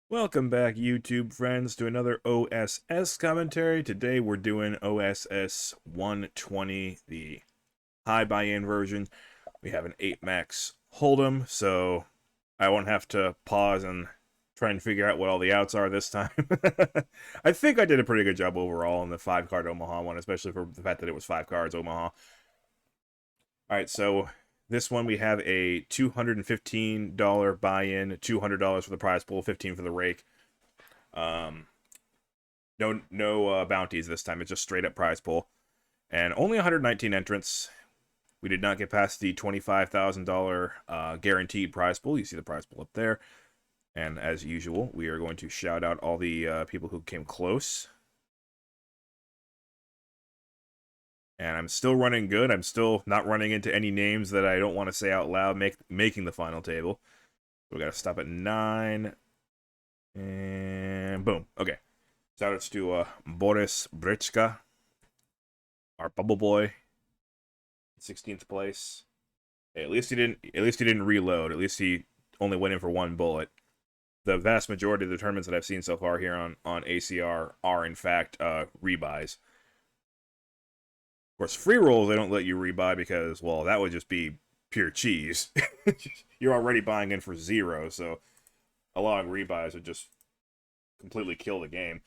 Welcome back, YouTube friends, to another OSS commentary. Today we're doing OSS 120, the high buy-in version. We have an 8 max hold'em, so I won't have to pause and try and figure out what all the outs are this time. I think I did a pretty good job overall in the 5-card Omaha one, especially for the fact that it was 5 cards Omaha. Alright, so this one we have a $215 buy-in, $200 for the prize pool, $15 for the rake. No bounties this time. It's just straight up prize pool, and only 119 entrants. We did not get past the $25,000 guaranteed prize pool. You see the prize pool up there, and as usual, we are going to shout out all the people who came close. And I'm still running good. I'm still not running into any names that I don't want to say out loud, making the final table. We got to stop at 9. And boom. Okay. Shoutouts to Boris Brichka, our bubble boy, 16th place. Hey, at least he didn't reload. At least he only went in for one bullet. The vast majority of the tournaments that I've seen so far here on ACR are in fact rebuys. Of course, free rolls they don't let you rebuy because, well, that would just be pure cheese. You're already buying in for 0, so allowing rebuys would just completely kill the game.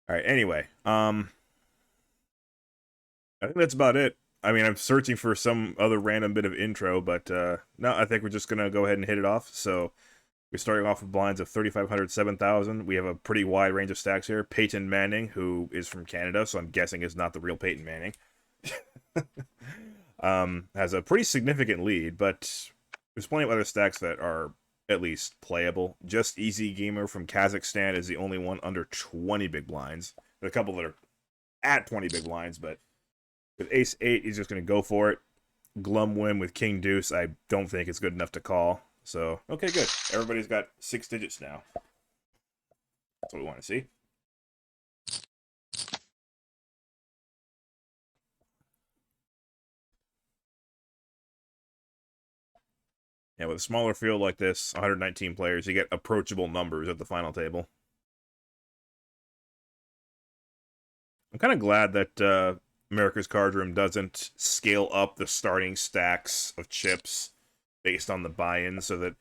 All right, anyway, I think that's about it. I mean, I'm searching for some other random bit of intro, but no, I think we're just going to go ahead and hit it off. So we're starting off with blinds of 3,500, 7,000. We have a pretty wide range of stacks here. Peyton Manning, who is from Canada, so I'm guessing is not the real Peyton Manning. Has a pretty significant lead, but there's plenty of other stacks that are at least playable. Just Easy Gamer from Kazakhstan is the only one under 20 big blinds. There are a couple that are at 20 big blinds, but with Ace 8, he's just going to go for it. Glumwin with King Deuce, I don't think it's good enough to call. So, okay, good. Everybody's got 6 digits now. That's what we want to see. Yeah, with a smaller field like this, 119 players, you get approachable numbers at the final table. I'm kind of glad that America's Cardroom doesn't scale up the starting stacks of chips based on the buy-in so that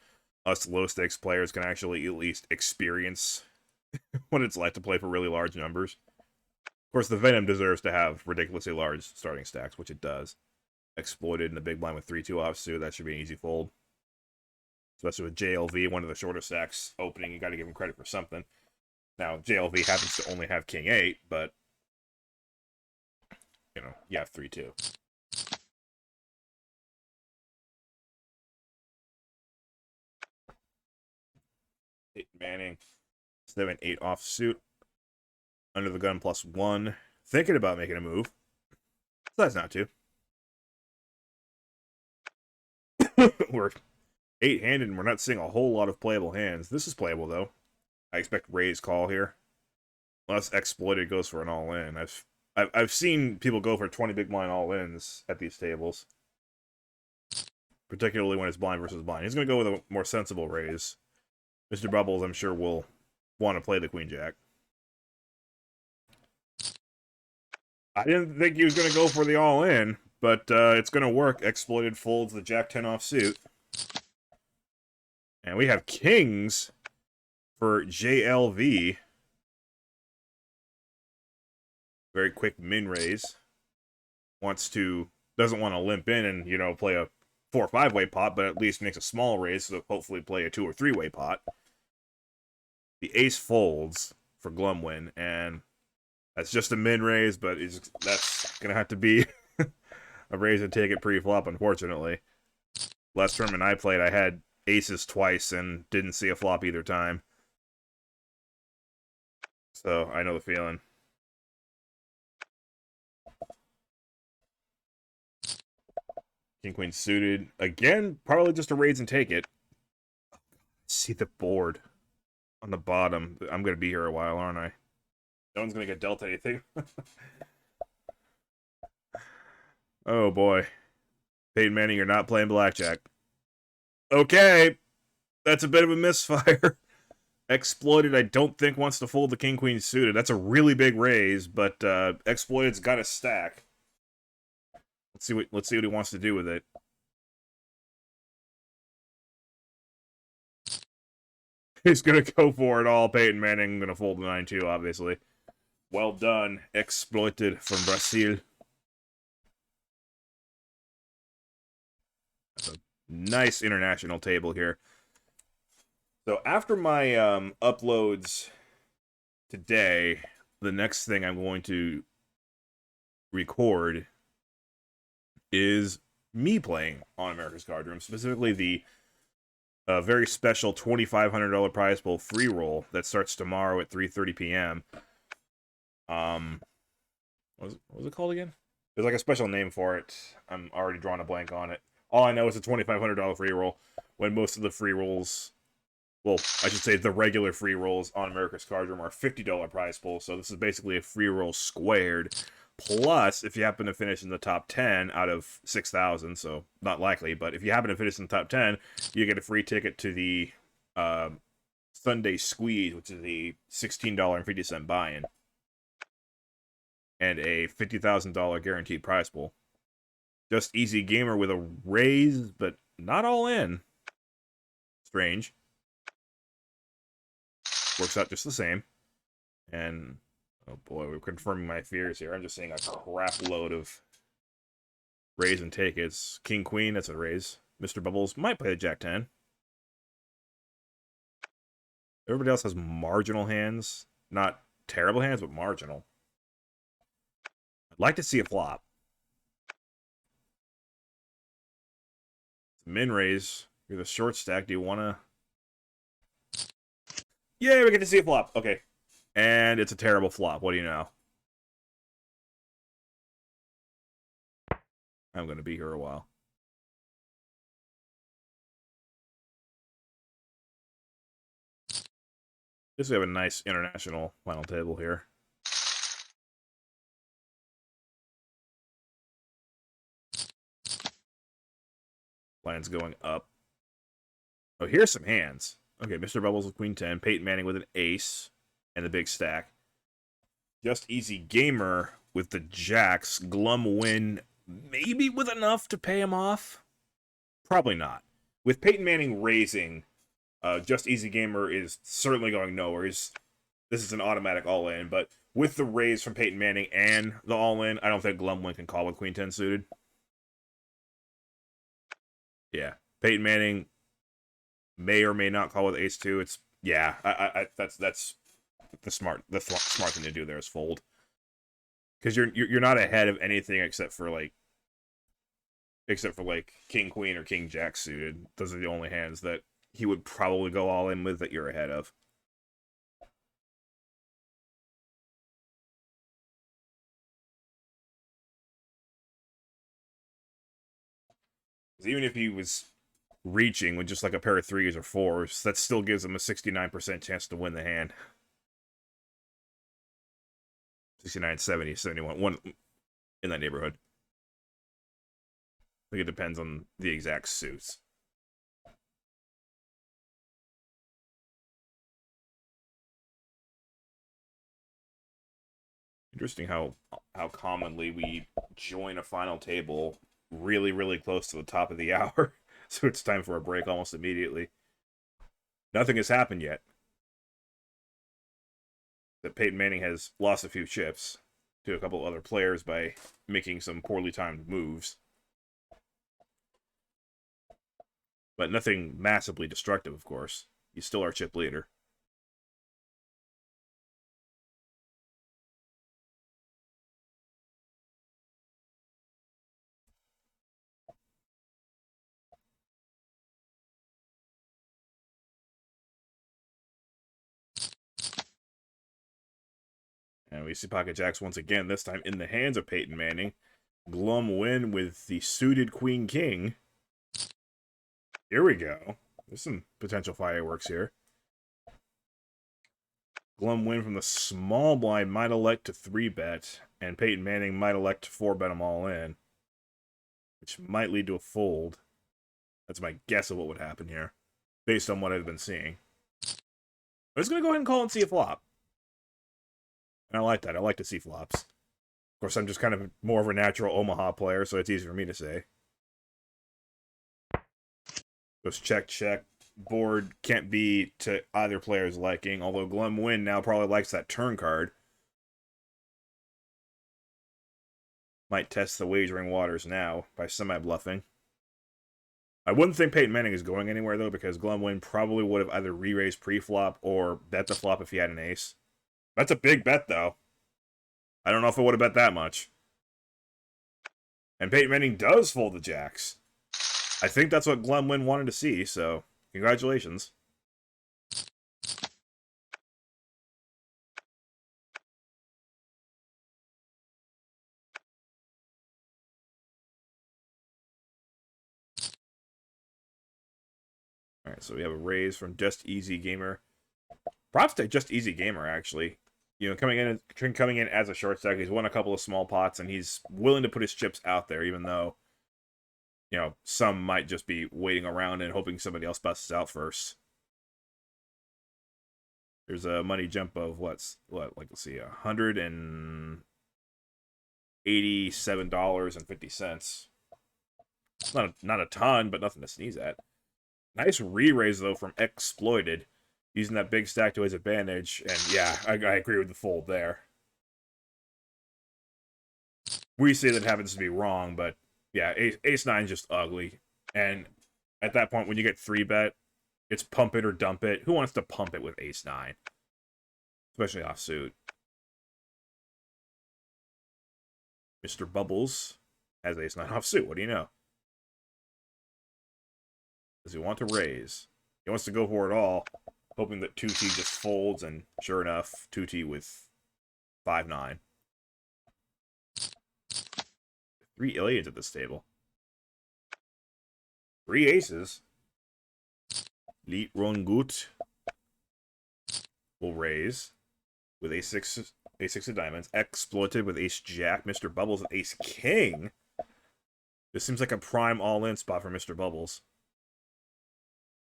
us low-stakes players can actually at least experience what it's like to play for really large numbers. Of course, the Venom deserves to have ridiculously large starting stacks, which it does. Exploited in the big blind with 3-2 offsuit, that should be an easy fold. Especially with JLV, one of the shorter stacks opening, you got to give him credit for something. Now, JLV happens to only have King 8, but you know, you have 3-2. Peyton Manning, 7-8 offsuit. Under the gun +1. Thinking about making a move. So that's not too. We're 8-handed and we're not seeing a whole lot of playable hands. This is playable though. I expect raise call here. Unless Exploited goes for an all-in. I've seen people go for 20 big blind all-ins at these tables. Particularly when it's blind versus blind. He's going to go with a more sensible raise. Mr. Bubbles, I'm sure, will want to play the Queen Jack. I didn't think he was going to go for the all-in, but it's going to work. Exploited folds the Jack 10 offsuit. And we have Kings for JLV. Very quick min raise. Doesn't want to limp in and, you know, play a 4 or 5-way pot, but at least makes a small raise, so hopefully play a 2 or 3-way pot. The ace folds for Glumwin, and that's just a min raise, but that's going to have to be a raise and take it pre-flop, unfortunately. Last tournament I played, I had aces twice and didn't see a flop either time. So, I know the feeling. King Queen suited. Again, probably just a raise and take it. See the board on the bottom. I'm going to be here a while, aren't I? No one's going to get dealt anything. Oh, boy. Peyton Manning, you're not playing blackjack. Okay. That's a bit of a misfire. Exploited, I don't think wants to fold the king queen suited. That's a really big raise, but Exploited's got a stack. Let's see what he wants to do with it. He's gonna go for it all. Peyton Manning gonna fold the 9-2, obviously. Well done, Exploited from Brazil. That's a nice international table here. So after my uploads today, the next thing I'm going to record is me playing on America's Cardroom, specifically the very special $2,500 prize pool free roll that starts tomorrow at 3:30 p.m. What was it called again? There's like a special name for it. I'm already drawing a blank on it. All I know is a $2,500 free roll, when most of the free rolls, well, I should say the regular free rolls on America's Cardroom are $50 prize pool, so this is basically a free roll squared. Plus, if you happen to finish in the top 10 out of 6,000, so not likely, but if you happen to finish in the top 10, you get a free ticket to the Sunday Squeeze, which is a $16.50 buy-in, and a $50,000 guaranteed prize pool. Just easy gamer with a raise, but not all in. Strange. Works out just the same. And oh boy, we're confirming my fears here. I'm just seeing a crap load of raise and take. It's King Queen, that's a raise. Mr. Bubbles might play a Jack 10. Everybody else has marginal hands. Not terrible hands, but marginal. I'd like to see a flop. Min raise. You're the short stack. Do you want to... Yay, we get to see a flop. Okay. And it's a terrible flop. What do you know? I'm going to be here a while. Just we have a nice international final table here. Lines going up. Oh, here's some hands. Okay, Mr. Bubbles with Queen 10. Peyton Manning with an ace. And the big stack. Just Easy Gamer with the jacks. Glum win, maybe with enough to pay him off? Probably not. With Peyton Manning raising, Just Easy Gamer is certainly going nowhere. This is an automatic all-in, but with the raise from Peyton Manning and the all-in, I don't think Glum win can call with Queen 10 suited. Yeah, Peyton Manning may or may not call with Ace 2. It's yeah, that's the smart thing to do there is fold, because you're not ahead of anything except for like King Queen or King Jack suited. Those are the only hands that he would probably go all in with that you're ahead of. Even if he was reaching with just like a pair of 3s or 4s, that still gives him a 69% chance to win the hand. 69, 70, 71, one in that neighborhood. I think it depends on the exact suits. Interesting how commonly we join a final table really, really close to the top of the hour. So it's time for a break almost immediately. Nothing has happened yet. That Peyton Manning has lost a few chips to a couple other players by making some poorly timed moves. But nothing massively destructive, of course. He's still our chip leader. And we see Pocket Jacks once again, this time in the hands of Peyton Manning. Glum win with the suited Queen King. Here we go. There's some potential fireworks here. Glum win from the small blind might elect to 3-bet, and Peyton Manning might elect to 4-bet them all in, which might lead to a fold. That's my guess of what would happen here, based on what I've been seeing. I'm just going to go ahead and call and see a flop. And I like that. I like to see flops. Of course, I'm just kind of more of a natural Omaha player, so it's easy for me to say. Just check, check. Board can't be to either player's liking, although Glum Win now probably likes that turn card. Might test the wagering waters now by semi-bluffing. I wouldn't think Peyton Manning is going anywhere, though, because Glum Win probably would have either re-raised pre-flop or bet the flop if he had an ace. That's a big bet, though. I don't know if I would have bet that much. And Peyton Manning does fold the jacks. I think that's what Glum Win wanted to see, so congratulations. Alright, so we have a raise from Just Easy Gamer. Props to Just Easy Gamer, actually. You know, coming in as a short stack, he's won a couple of small pots, and he's willing to put his chips out there, even though, you know, some might just be waiting around and hoping somebody else busts out first. There's a money jump of let's see, $187.50. Not a ton, but nothing to sneeze at. Nice re-raise though from Exploited, using that big stack to his advantage, and yeah, I agree with the fold there. We say that happens to be wrong, but yeah, ace 9 is just ugly, and at that point when you get 3-bet, it's pump it or dump it. Who wants to pump it with ace 9? Especially offsuit. Mr. Bubbles has ace 9 offsuit. What do you know? Does he want to raise? He wants to go for it all, hoping that 2T just folds, and sure enough, 2T with 5-9. 3 aliens at this table. 3 aces. Leet Rongut will raise with ace 6 of diamonds. Exploited with ace jack. Mr. Bubbles with ace king. This seems like a prime all-in spot for Mr. Bubbles.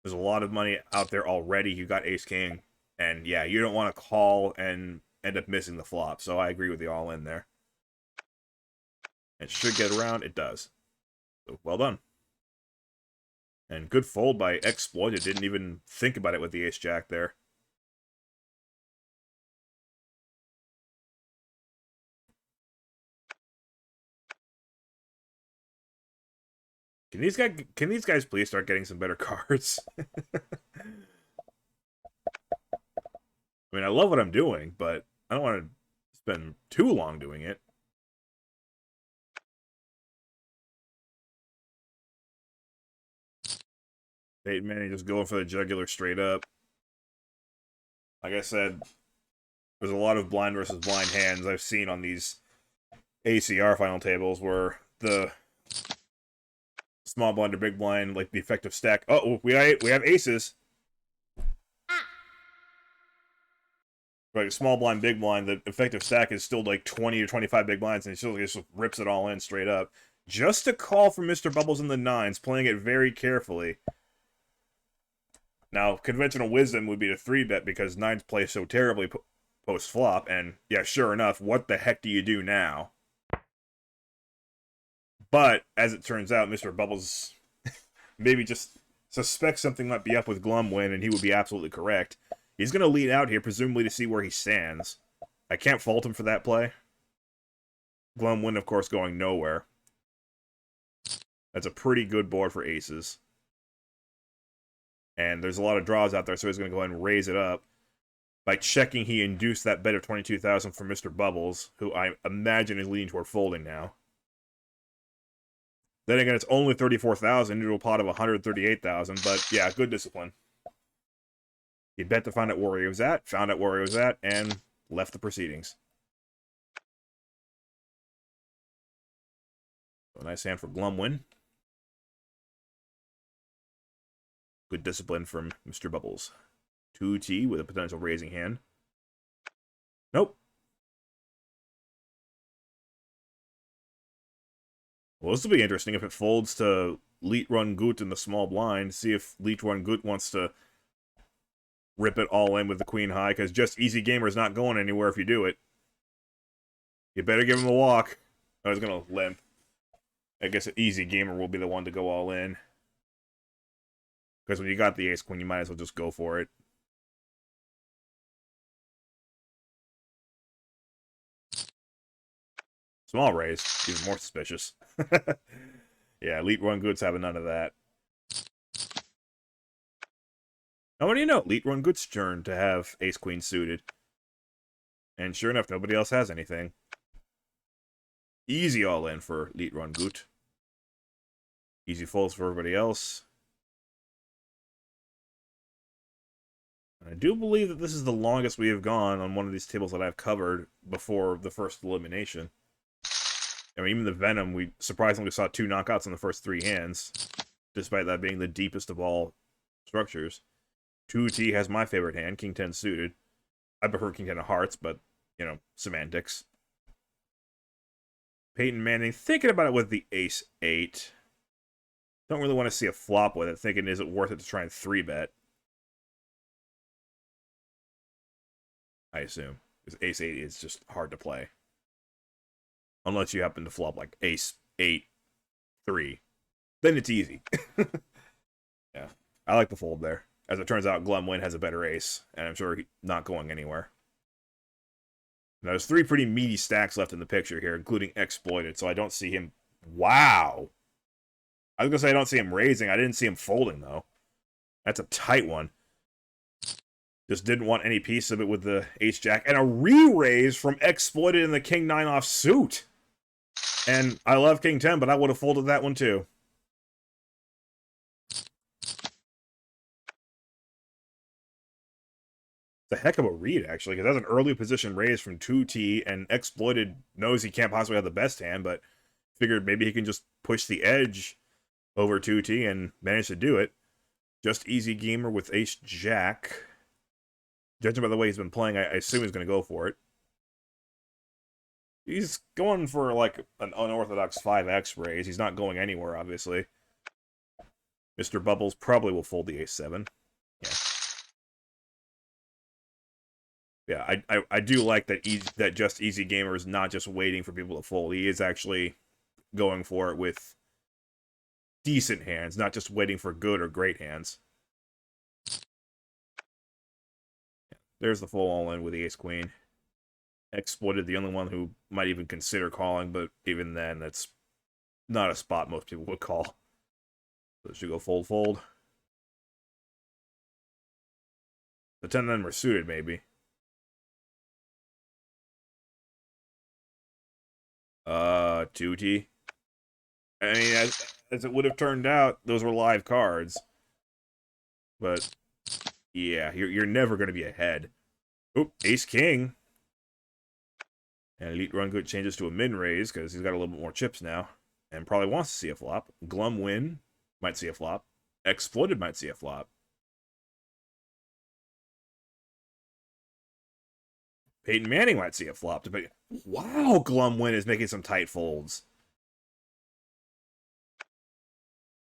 There's a lot of money out there already. You got ace king. And yeah, you don't want to call and end up missing the flop. So I agree with the all-in there. It should get around. It does. So well done. And good fold by Exploited. Didn't even think about it with the ace jack there. Can these guys please start getting some better cards? I mean, I love what I'm doing, but I don't want to spend too long doing it. Peyton Manning just going for the jugular straight up. Like I said, there's a lot of blind versus blind hands I've seen on these ACR final tables where the small blind or big blind, like the effective stack. Oh, we have aces. Like small blind, big blind, the effective stack is still like 20 or 25 big blinds, and it still just rips it all in straight up. Just a call from Mr. Bubbles in the 9s, playing it very carefully. Now, conventional wisdom would be to 3-bet because 9s play so terribly post-flop, and yeah, sure enough, what the heck do you do now? But, as it turns out, Mr. Bubbles maybe just suspects something might be up with Glum Win, and he would be absolutely correct. He's going to lead out here, presumably to see where he stands. I can't fault him for that play. Glum Win, of course, going nowhere. That's a pretty good board for aces. And there's a lot of draws out there, so he's going to go ahead and raise it up. By checking, he induced that bet of 22,000 from Mr. Bubbles, who I imagine is leaning toward folding now. Then again, it's only 34,000 into a pot of 138,000, but yeah, good discipline. He bet to find out where he was at, found out where he was at, and left the proceedings. So nice hand for Glum Win. Good discipline from Mr. Bubbles. 2T with a potential raising hand. Nope. Well, this will be interesting if it folds to Leet Run Gut in the small blind. See if Leet Run Gut wants to rip it all in with the queen high, because just easy gamer is not going anywhere if you do it. You better give him a walk. I was gonna limp. I guess an easy gamer will be the one to go all in. Because when you got the ace queen, you might as well just go for it. Small raise, even more suspicious. Yeah, elite run goods have none of that. Now, what do you know? Elite run goods turn to have ace queen suited. And sure enough, nobody else has anything. Easy all in for elite run good. Easy folds for everybody else. I do believe that this is the longest we have gone on one of these tables that I've covered before the first elimination. I mean, even the Venom, we surprisingly saw 2 knockouts in the first 3 hands, despite that being the deepest of all structures. 2T has my favorite hand, King 10 suited. I prefer King 10 of hearts, but, you know, semantics. Peyton Manning, thinking about it with the Ace 8. Don't really want to see a flop with it, thinking, is it worth it to try and 3-bet? I assume. Because Ace 8 is just hard to play. Unless you happen to flop like Ace 8, 3. Then it's easy. Yeah. I like the fold there. As it turns out, Glumwin has a better ace, and I'm sure he's not going anywhere. Now, there's 3 pretty meaty stacks left in the picture here, including Exploited, so I don't see him... Wow! I was going to say I don't see him raising. I didn't see him folding, though. That's a tight one. Just didn't want any piece of it with the Ace-Jack. And a re-raise from Exploited in the King-9 offsuit. And I love King 10, but I would have folded that one, too. It's a heck of a read, actually, because that's an early position raise from 2T, and Exploited knows he can't possibly have the best hand, but figured maybe he can just push the edge over 2T and manage to do it. Just easy gamer with Ace-Jack. Judging by the way he's been playing, I assume he's going to go for it. He's going for, like, an unorthodox 5x raise. He's not going anywhere, obviously. Mr. Bubbles probably will fold the Ace-7. Yeah. Yeah, I do like that that just easy gamer is not just waiting for people to fold. He is actually going for it with decent hands, not just waiting for good or great hands. Yeah, there's the full all-in with the ace-queen. Exploited, the only one who might even consider calling, but even then, that's not a spot most people would call. So it should go fold-fold. The 10 then were suited, maybe. 2T. I mean, as it would have turned out, those were live cards. But, yeah, you're never going to be ahead. Oop, Ace-King. And Elite Run Good changes to a min-raise, because he's got a little bit more chips now. And probably wants to see a flop. Glumwin might see a flop. Exploited might see a flop. Peyton Manning might see a flop. Wow, Glumwin is making some tight folds.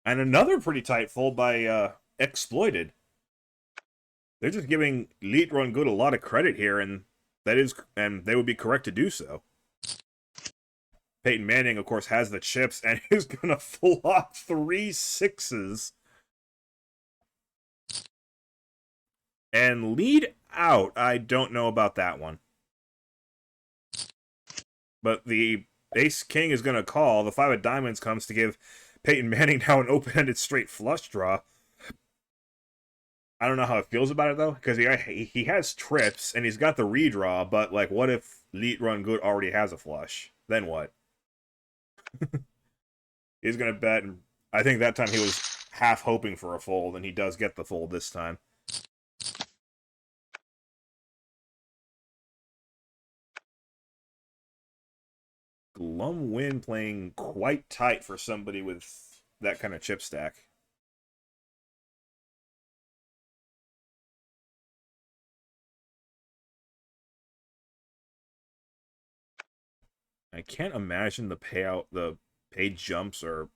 And another pretty tight fold by Exploited. They're just giving Elite Run Good a lot of credit here, and they would be correct to do so. Peyton Manning, of course, has the chips and is gonna flop 3 6s. And lead out. I don't know about that one. But the Ace-King is gonna call. The 5 of diamonds comes to give Peyton Manning now an open-ended straight flush draw. I don't know how it feels about it, though, because he has trips, and he's got the redraw, but, like, what if Elite Run Good already has a flush? Then what? He's going to bet, and I think that time he was half hoping for a fold, and he does get the fold this time. Glumwin playing quite tight for somebody with that kind of chip stack. I can't imagine the paid jumps are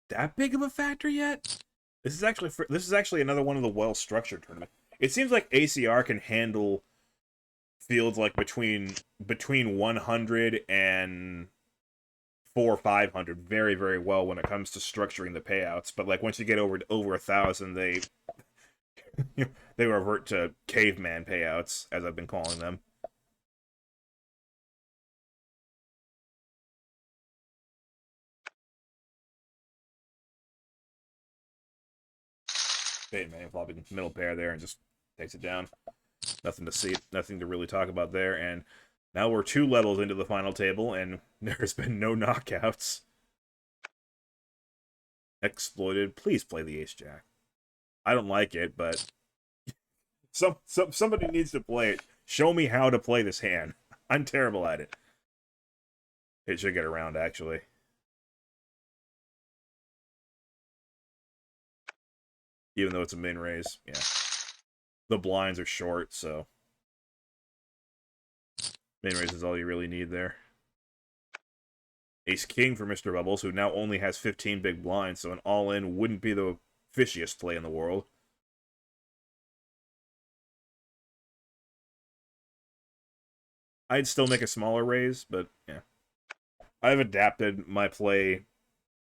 that big of a factor yet. This is actually another one of the well-structured tournaments. It seems like ACR can handle fields like between 100 and 400 or 500 very, very well when it comes to structuring the payouts. But like once you get over 1,000, they they revert to caveman payouts, as I've been calling them. Caveman flopping middle pair there and just takes it down. Nothing to see, nothing to really talk about there. And now we're 2 levels into the final table, and there's been no knockouts. Exploited. Please play the ace jack. I don't like it, but somebody needs to play it. Show me how to play this hand. I'm terrible at it. It should get around, actually. Even though it's a min raise, yeah. The blinds are short, so min raise is all you really need there. Ace king for Mr. Bubbles, who now only has 15 big blinds, so an all-in wouldn't be the fishiest play in the world. I'd still make a smaller raise, but yeah. I've adapted my play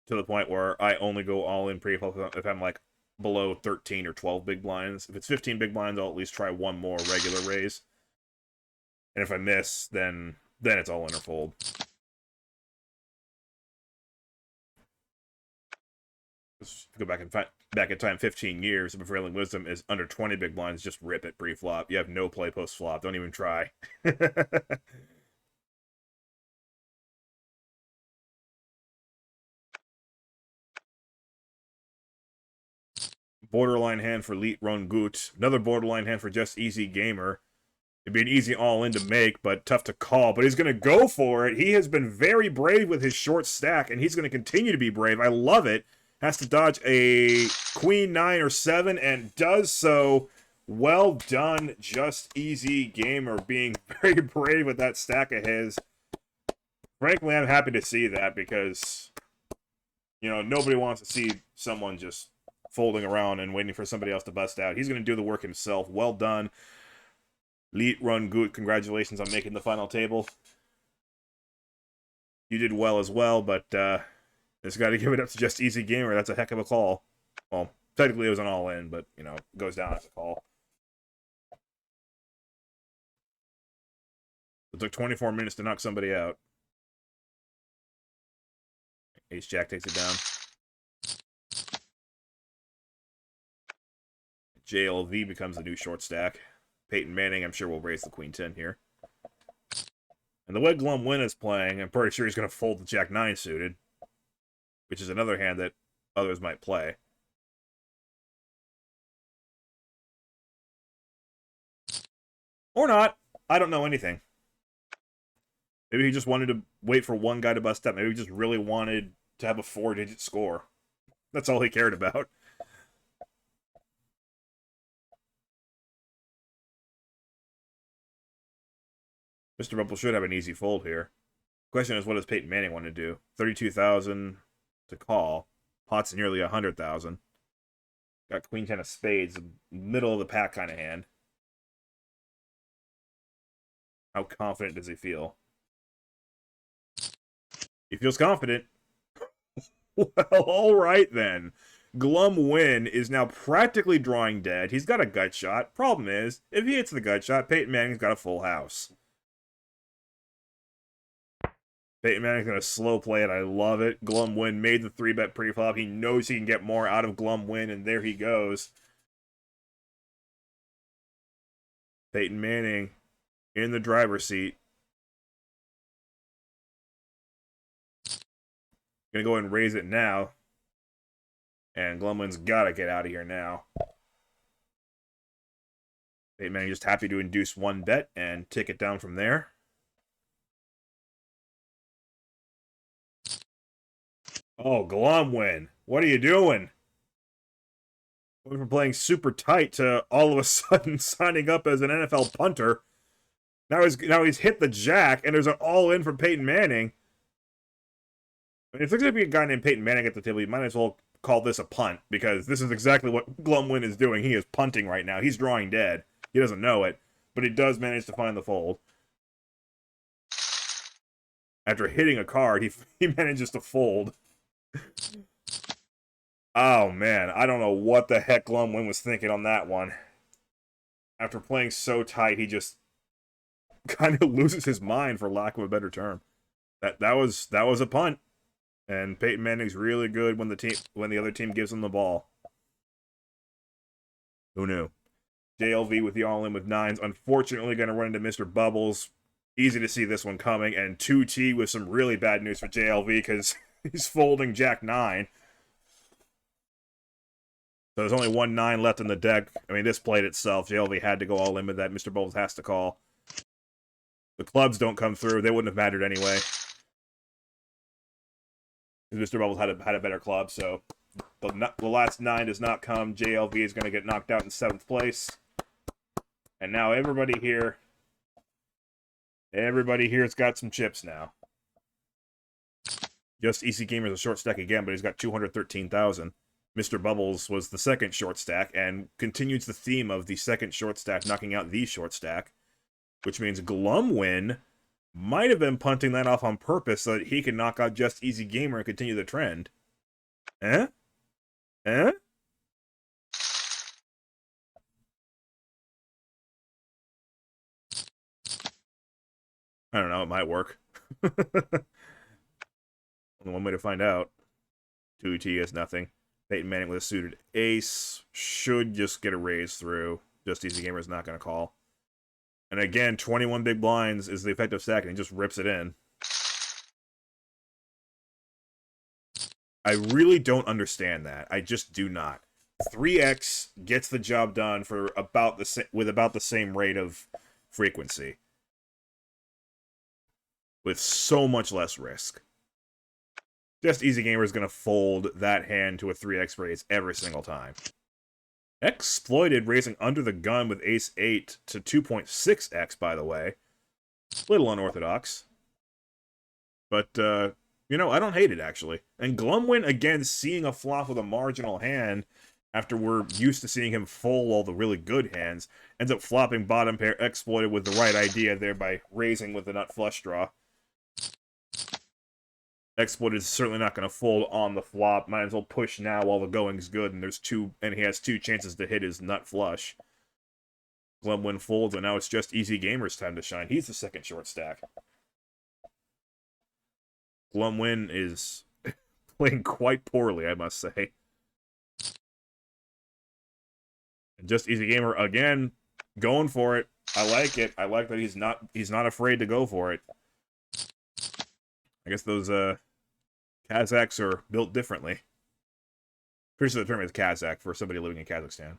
to the point where I only go all-in pre-flop if I'm like below 13 or 12 big blinds. If it's 15 big blinds, I'll at least try one more regular raise. And if I miss, then it's all-in or fold. Go back in time 15 years, the prevailing wisdom is under 20 big blinds, just rip it pre-flop. You have no play post-flop. Don't even try. Borderline hand for Leet Run Goot. Another borderline hand for Just Easy Gamer. It'd be an easy all-in to make, but tough to call. But he's going to go for it. He has been very brave with his short stack, and he's going to continue to be brave. I love it. Has to dodge a queen, 9, or 7, and does so. Well done, Just Easy Gamer, being very brave with that stack of his. Frankly, I'm happy to see that because, you know, nobody wants to see someone just folding around and waiting for somebody else to bust out. He's going to do the work himself. Well done. Leet Run Goot, congratulations on making the final table. You did well as well, but just got to give it up to Just Easy Gamer. That's a heck of a call. Well, technically it was an all-in, but, you know, it goes down as a call. It took 24 minutes to knock somebody out. Ace-Jack takes it down. JLV becomes the new short stack. Peyton Manning, I'm sure, will raise the Queen-10 here. And the way Glum Win is playing, I'm pretty sure he's going to fold the Jack-9 suited, which is another hand that others might play. Or not. I don't know anything. Maybe he just wanted to wait for one guy to bust up. Maybe he just really wanted to have a 4-digit score. That's all he cared about. Mr. Bubble should have an easy fold here. Question is, what does Peyton Manning want to do? 32,000 to call. Pot's nearly 100,000. Got Queen 10 of spades, middle of the pack kind of hand. How confident does he feel? He feels confident. Well, all right then. Glum Win is now practically drawing dead. He's got a gut shot. Problem is, if he hits the gut shot, Peyton Manning's got a full house. Peyton Manning's going to slow play it. I love it. Glum Win made the 3-bet pre-flop. He knows he can get more out of Glum Win, and there he goes. Peyton Manning in the driver's seat. Gonna go ahead and raise it now. And Glumwin's gotta get out of here now. Peyton Manning just happy to induce one bet and take it down from there. Oh, Glumwin, what are you doing? Went from playing super tight to all of a sudden signing up as an NFL punter. Now he's hit the jack, and there's an all-in from Peyton Manning. If there's going to be a guy named Peyton Manning at the table, you might as well call this a punt, because this is exactly what Glumwin is doing. He is punting right now. He's drawing dead. He doesn't know it, but he does manage to find the fold. After hitting a card, he manages to fold. Oh, man. I don't know what the heck Glumwin was thinking on that one. After playing so tight, he just kind of loses his mind, for lack of a better term. That was a punt. And Peyton Manning's really good when the other team gives him the ball. Who knew? JLV with the all-in with 9s. Unfortunately, going to run into Mr. Bubbles. Easy to see this one coming. And 2T with some really bad news for JLV, because he's folding Jack 9. So there's only 1 9 left in the deck. I mean, this played itself. JLV had to go all in with that. Mr. Bubbles has to call. The clubs don't come through. They wouldn't have mattered anyway. Mr. Bubbles had a better club, so the last 9 does not come. JLV is going to get knocked out in 7th place. And now everybody here's got some chips now. Just EC Gamer's a short stack again, but he's got 213,000. Mr. Bubbles was the second short stack, and continues the theme of the second short stack knocking out the short stack, which means Glumwin might have been punting that off on purpose so that he can knock out Just Easy Gamer and continue the trend. Eh? Eh? I don't know, it might work. Only one way to find out. 2T is nothing. Peyton Manning with a suited ace should just get a raise through. Just Easy Gamer is not going to call. And again, 21 big blinds is the effective stack, and he just rips it in. I really don't understand that. I just do not. 3x gets the job done for with about the same rate of frequency, with so much less risk. Just Easy Gamer is going to fold that hand to a 3x raise every single time. Exploited raising under the gun with ace-8 to 2.6x, by the way. Little unorthodox. But, you know, I don't hate it, actually. And Glumwin, again, seeing a flop with a marginal hand, after we're used to seeing him fold all the really good hands, ends up flopping bottom pair, exploited with the right idea there by raising with the nut flush draw. Exploited is certainly not going to fold on the flop. Might as well push now while the going's good, and he has 2 chances to hit his nut flush. Glumwin folds, and now it's just Easy Gamer's time to shine. He's the second short stack. Glumwin is playing quite poorly, I must say. And just Easy Gamer again going for it. I like it. I like that he's not afraid to go for it. I guess those Kazakhs are built differently. Pretty sure the term is Kazakh for somebody living in Kazakhstan.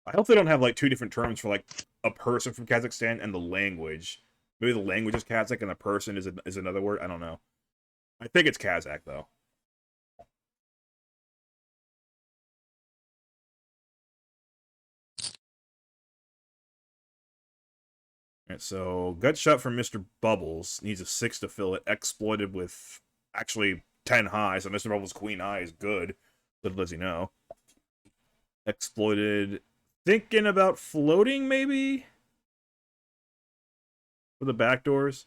I hope they don't have like 2 different terms for like a person from Kazakhstan and the language. Maybe the language is Kazakh and the person is another word. I don't know. I think it's Kazakh, though. Alright, so gut shot from Mr. Bubbles. Needs a 6 to fill it. Exploited with actually 10 high, so Mr. Bubbles' queen high is good. Little does he know. Exploited. Thinking about floating, maybe? For the backdoors.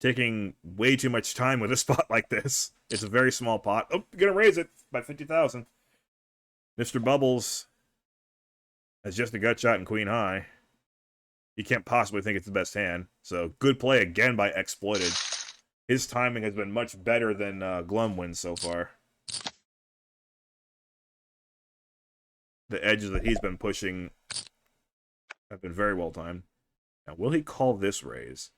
Taking way too much time with a spot like this. It's a very small pot. Oh, you're gonna raise it by 50,000. Mr. Bubbles has just a gut shot and queen high. You can't possibly think it's the best hand. So, good play again by Exploited. His timing has been much better than Glumwin so far. The edges that he's been pushing have been very well timed. Now, will he call this raise?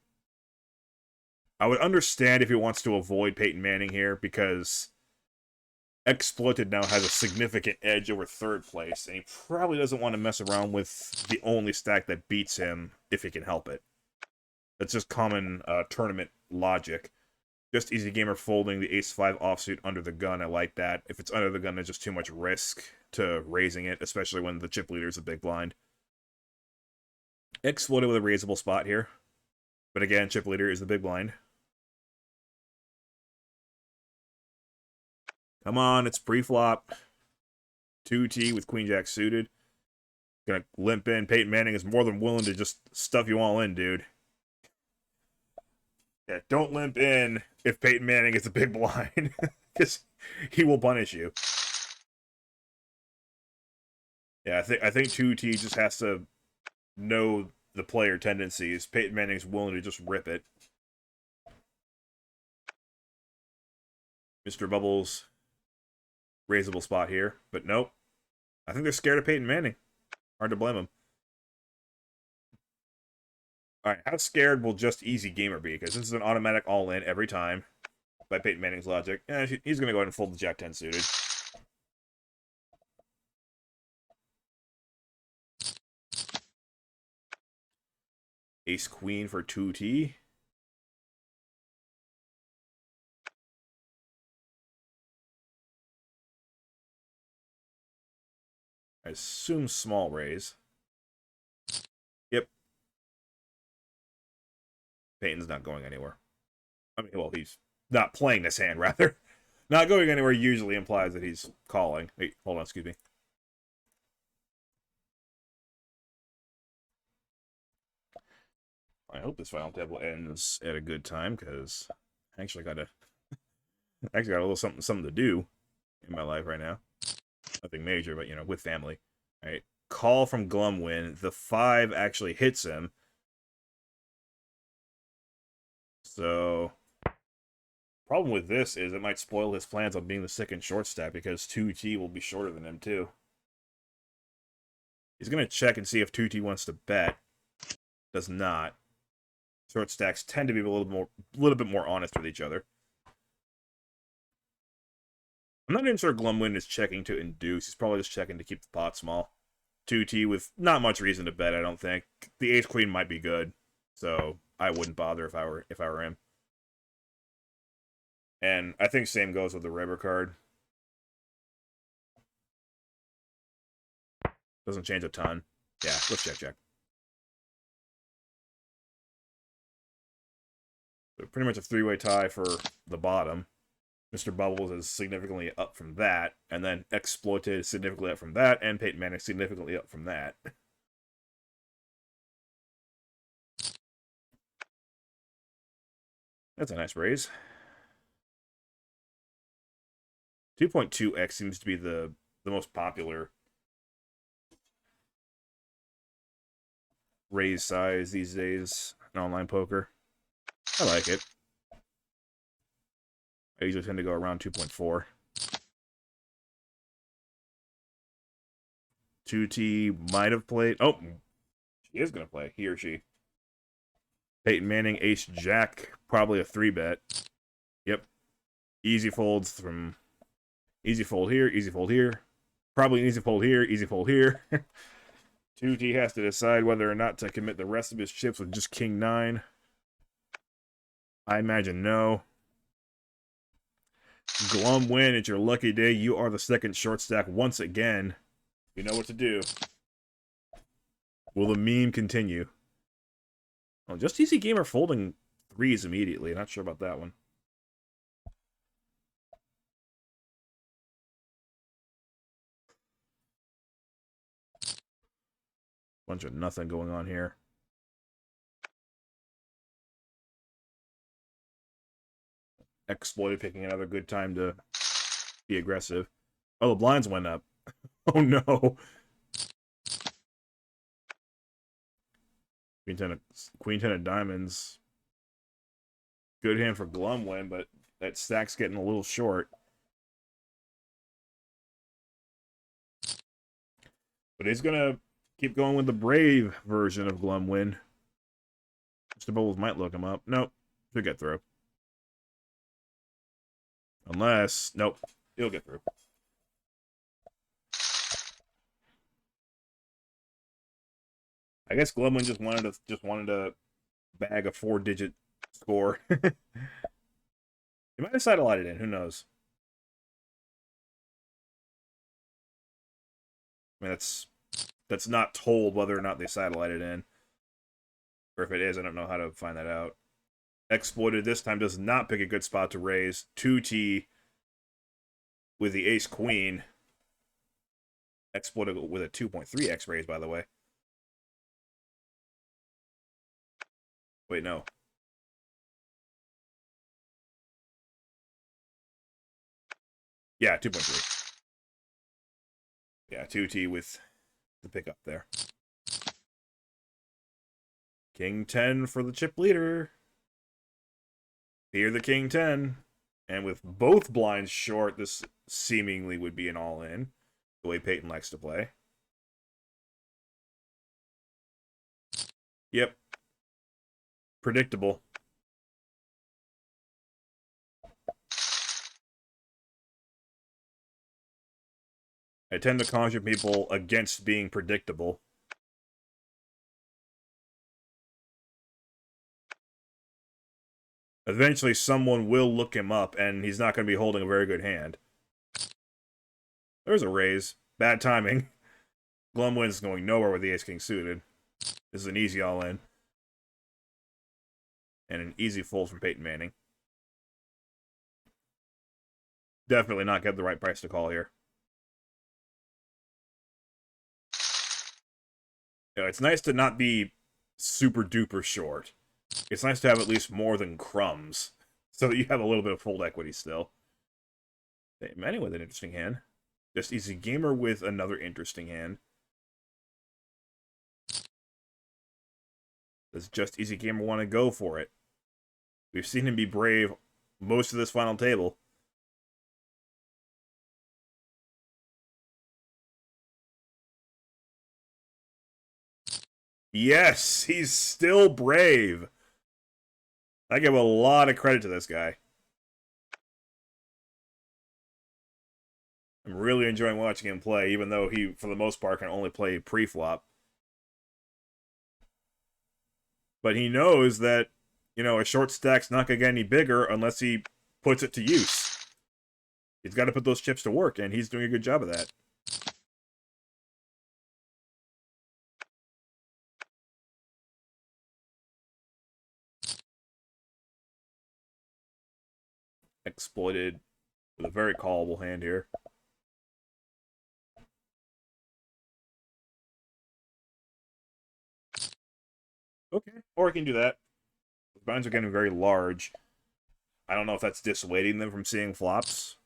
I would understand if he wants to avoid Peyton Manning here, because Exploited now has a significant edge over 3rd place, and he probably doesn't want to mess around with the only stack that beats him if he can help it. That's just common tournament logic. Just easy gamer folding the ace-5 offsuit under the gun. I like that. If it's under the gun, there's just too much risk to raising it, especially when the chip leader is a big blind. Exploited with a raisable spot here. But again, chip leader is the big blind. Come on, it's pre-flop. 2T with queen jack suited. Gonna limp in. Peyton Manning is more than willing to just stuff you all in, dude. Yeah, don't limp in if Peyton Manning is a big blind. Because he will punish you. Yeah, I think 2T just has to know the player tendencies. Peyton Manning's willing to just rip it. Mr. Bubbles, raisable spot here, but nope. I think they're scared of Peyton Manning. Hard to blame him. Alright, how scared will just easy gamer be? Because this is an automatic all-in every time by Peyton Manning's logic. He's going to go ahead and fold the Jack 10 suited. Ace Queen for 2T. I assume small raise. Yep. Peyton's not going anywhere. I mean, well, he's not playing this hand, rather. Not going anywhere usually implies that he's calling. Wait, hold on, excuse me. I hope this final table ends at a good time, because I actually got a little something to do in my life right now. Nothing major, but, you know, with family. All right, call from Glumwin. The 5 actually hits him. So, problem with this is it might spoil his plans on being the second short stack, because 2T will be shorter than him, too. He's going to check and see if 2T wants to bet. Does not. Short stacks tend to be a little bit more honest with each other. I'm not even sure Glumwin is checking to induce. He's probably just checking to keep the pot small. 2T with not much reason to bet, I don't think. The ace queen might be good, so I wouldn't bother if I were him. And I think same goes with the river card. Doesn't change a ton. Yeah, let's check. So pretty much a three-way tie for the bottom. Mr. Bubbles is significantly up from that, and then Exploited is significantly up from that, and Peyton Manning significantly up from that. That's a nice raise. 2.2x seems to be the most popular raise size these days in online poker. I like it. I usually tend to go around 2.4. 2T might have played. Oh, she is going to play. He or she. Peyton Manning, ace jack. Probably a 3-bet. Yep. Easy folds from... Easy fold here, easy fold here. Probably an easy fold here, easy fold here. 2T has to decide whether or not to commit the rest of his chips with just king 9. I imagine no. Glumwin, it's your lucky day. You are the second short stack once again. You know what to do. Will the meme continue? Oh, just easy gamer folding 3s immediately. Not sure about that one. Bunch of nothing going on here. Exploited, picking another good time to be aggressive. Oh, the blinds went up. Oh no. Queen 10 of diamonds. Good hand for Glumwin, but that stack's getting a little short. But he's gonna keep going with the brave version of Glumwin. Mr. Bowles might look him up. Nope. He'll get through. Unless, nope. He'll get through. I guess Glumwin just wanted to bag a 4-digit score. He might have satellite it in. Who knows? I mean, that's not told whether or not they satellite it in. Or if it is, I don't know how to find that out. Exploited this time does not pick a good spot to raise. 2T with the ace-queen. Exploited with a 2.3x raise, by the way. Wait, no. Yeah, 2.3. Yeah, 2T with the pickup there. King 10 for the chip leader. Here the King 10. And with both blinds short, this seemingly would be an all-in. The way Peyton likes to play. Yep. Predictable. I tend to conjure people against being predictable. Eventually, someone will look him up, and he's not going to be holding a very good hand. There's a raise. Bad timing. Glumwin's going nowhere with the ace-king suited. This is an easy all-in. And an easy fold from Peyton Manning. Definitely not get the right price to call here. You know, it's nice to not be super duper short. It's nice to have at least more than crumbs, so that you have a little bit of fold equity still. Peyton Manning with an interesting hand. Just Easy Gamer with another interesting hand. Does Just Easy Gamer want to go for it? We've seen him be brave most of this final table. Yes, he's still brave. I give a lot of credit to this guy. I'm really enjoying watching him play, even though he, for the most part, can only play pre-flop. But he knows that, you know, a short stack's not going to get any bigger unless he puts it to use. He's got to put those chips to work, and he's doing a good job of that. Exploited with a very callable hand here. Okay, or I can do that. The blinds are getting very large. I don't know if that's dissuading them from seeing flops.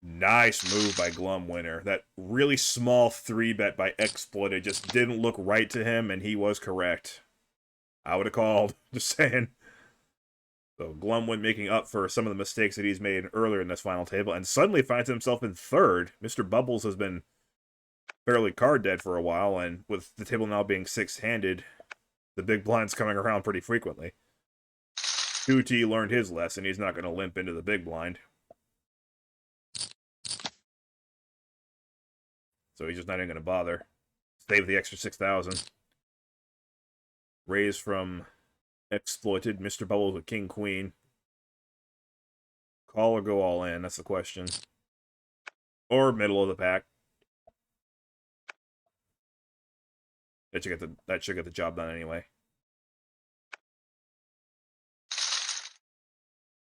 Nice move by Glumwinner. That really small 3-bet by Exploited just didn't look right to him, and he was correct. I would have called. Just saying. So Glumwin making up for some of the mistakes that he's made earlier in this final table, and suddenly finds himself in third. Mr. Bubbles has been fairly card dead for a while, and with the table now being six-handed, the big blind's coming around pretty frequently. 2T learned his lesson. He's not going to limp into the big blind. So he's just not even going to bother. Save the extra 6,000. Raise from Exploited. Mr. Bubbles with King Queen. Call or go all in? That's the question. Or middle of the pack. That should get the job done anyway.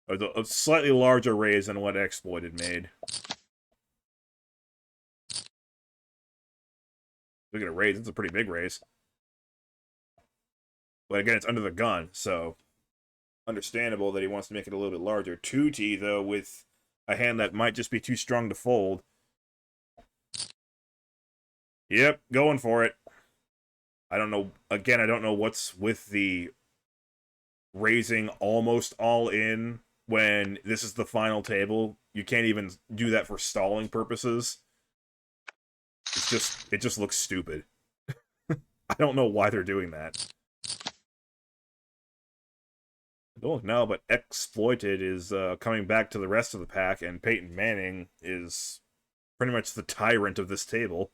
A slightly larger raise than what Exploited made. Look at a raise. It's a pretty big raise. But again, it's under the gun, so understandable that he wants to make it a little bit larger. 2T, though, with a hand that might just be too strong to fold. Yep, going for it. I don't know. Again, I don't know what's with the raising almost all in when this is the final table. You can't even do that for stalling purposes. It just looks stupid. I don't know why they're doing that. Don't look now, but Exploited is coming back to the rest of the pack, and Peyton Manning is pretty much the tyrant of this table.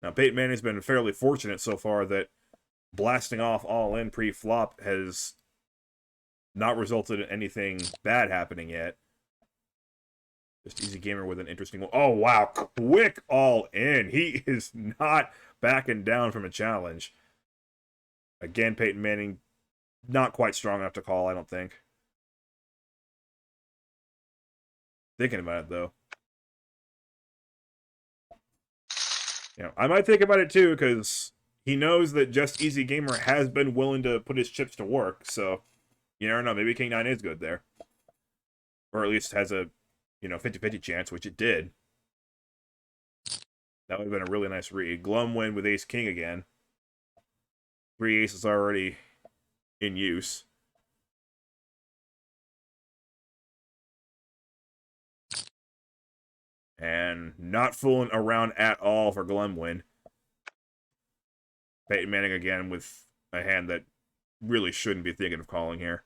Now, Peyton Manning's been fairly fortunate so far that blasting off all-in pre-flop has Not resulted in anything bad happening yet. Just Easy Gamer with an interesting one. Oh, wow. Quick all in. He is not backing down from a challenge. Again, Peyton Manning, not quite strong enough to call, I don't think. Thinking about it, though. You know, I might think about it, too, because he knows that Just Easy Gamer has been willing to put his chips to work, so you never know. Maybe King 9 is good there. Or at least has a, 50-50 chance, which it did. That would have been a really nice read. Glum win with Ace King again. 3 aces already in use. And not fooling around at all for Glenwyn. Peyton Manning again with a hand that really shouldn't be thinking of calling here.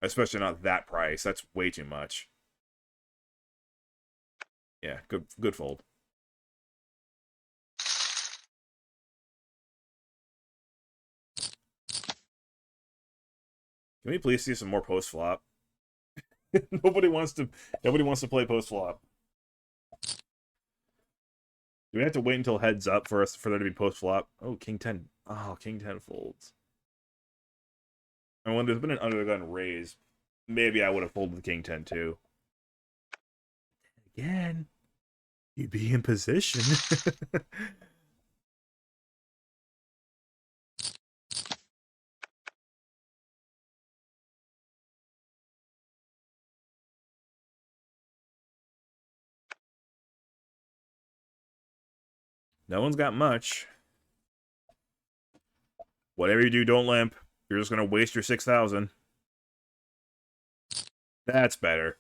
Especially not that price. That's way too much. Yeah, good fold. Can we please see some more post flop? Nobody wants to play post flop. Do we have to wait until heads up for there to be post flop? Oh, King 10. Oh, King 10 folds. And when there's been an under the gun raise, maybe I would have folded the King 10 too. Again, you'd be in position. No one's got much. Whatever you do, don't limp. You're just gonna waste your 6,000. That's better.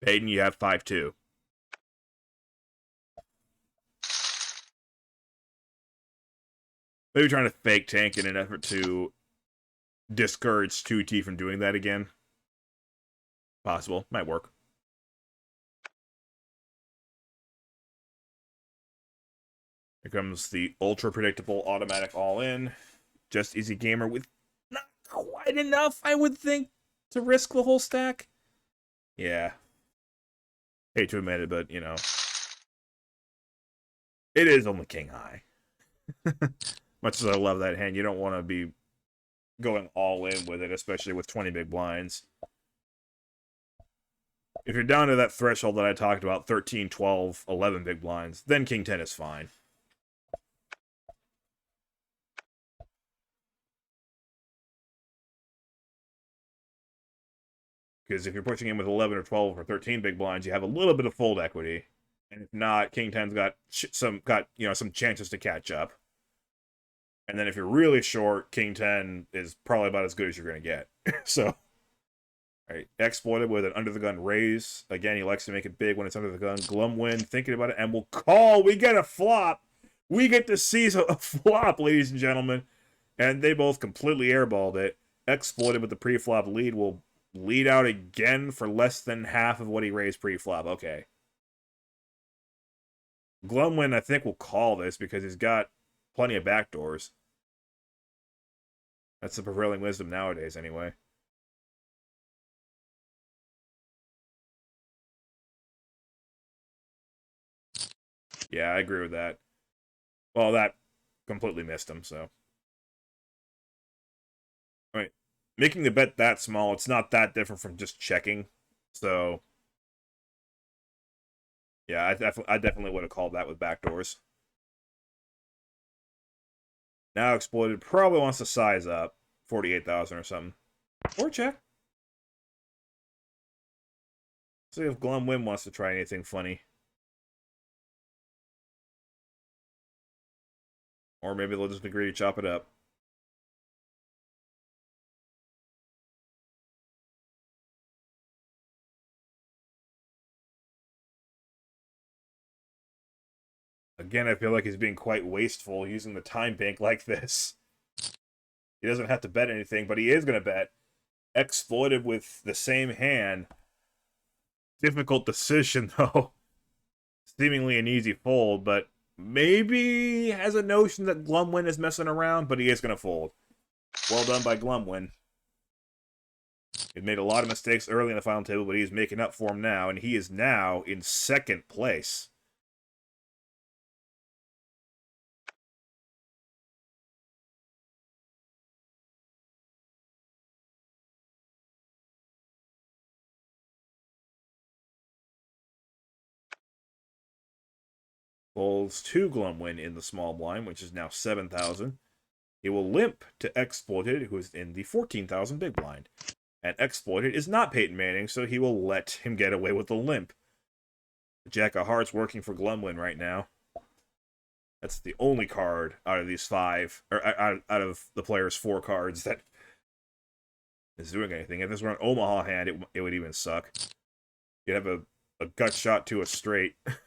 Peyton, you have 5-2. Maybe trying to fake tank in an effort to discourage 2T from doing that again. Possible. Might work. Here comes the ultra predictable automatic all-in. Just Easy Gamer with not quite enough, I would think, to risk the whole stack. Yeah. Hate to admit it, but, it is only King High. Much as I love that hand, you don't want to be going all in with it, especially with 20 big blinds. If you're down to that threshold that I talked about, 13, 12, 11 big blinds, then King 10 is fine. Because if you're pushing in with 11 or 12 or 13 big blinds, you have a little bit of fold equity. And if not, King 10's got some chances to catch up. And then if you're really short, King 10 is probably about as good as you're going to get. So, all right, exploited with an under the gun raise. Again, he likes to make it big when it's under the gun. Glum win, thinking about it, and we'll call. We get a flop. We get to see a flop, ladies and gentlemen. And they both completely airballed it. Exploited with the pre-flop lead will lead out again for less than half of what he raised pre-flop. Okay. Glumwin, I think, will call this because he's got plenty of backdoors. That's the prevailing wisdom nowadays, anyway. Yeah, I agree with that. Well, that completely missed him, so. All right. Making the bet that small, it's not that different from just checking. So, yeah, I definitely would have called that with backdoors. Now Exploited probably wants to size up 48,000 or something. Or check. See if Glum Wim wants to try anything funny. Or maybe they'll just agree to chop it up. Again, I feel like he's being quite wasteful using the time bank like this. He doesn't have to bet anything, but he is going to bet. Exploited with the same hand. Difficult decision, though. seemingly an easy fold, but maybe has a notion that Glumwin is messing around, but he is going to fold. Well done by Glumwin. He made a lot of mistakes early in the final table, but he's making up for them now, and he is now in second place. Folds to Glumwin in the small blind, which is now 7,000. He will limp to Exploited, who is in the 14,000 big blind. And Exploited is not Peyton Manning, so he will let him get away with the limp. Jack of Hearts working for Glumwin right now. That's the only card out of these five, or out of the player's 4 cards that is doing anything. If this were an Omaha hand, it would even suck. You'd have a gut shot to a straight. Of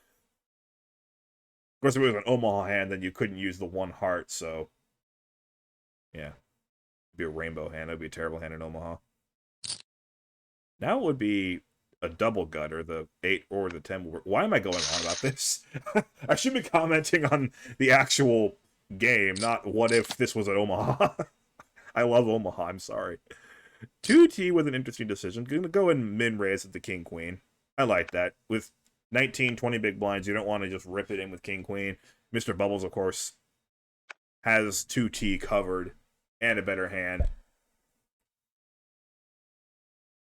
course, if it was an Omaha hand, then you couldn't use the 1 heart, so yeah. It'd be a rainbow hand. It would be a terrible hand in Omaha. Now it would be a double gut, or the 8 or the 10. Why am I going on about this? I should be commenting on the actual game, not what if this was at Omaha. I love Omaha, I'm sorry. 2T with an interesting decision. Gonna go and min-raise at the King-Queen. I like that. With 19, 20 big blinds, you don't want to just rip it in with King-Queen. Mr. Bubbles, of course, has 2T covered and a better hand.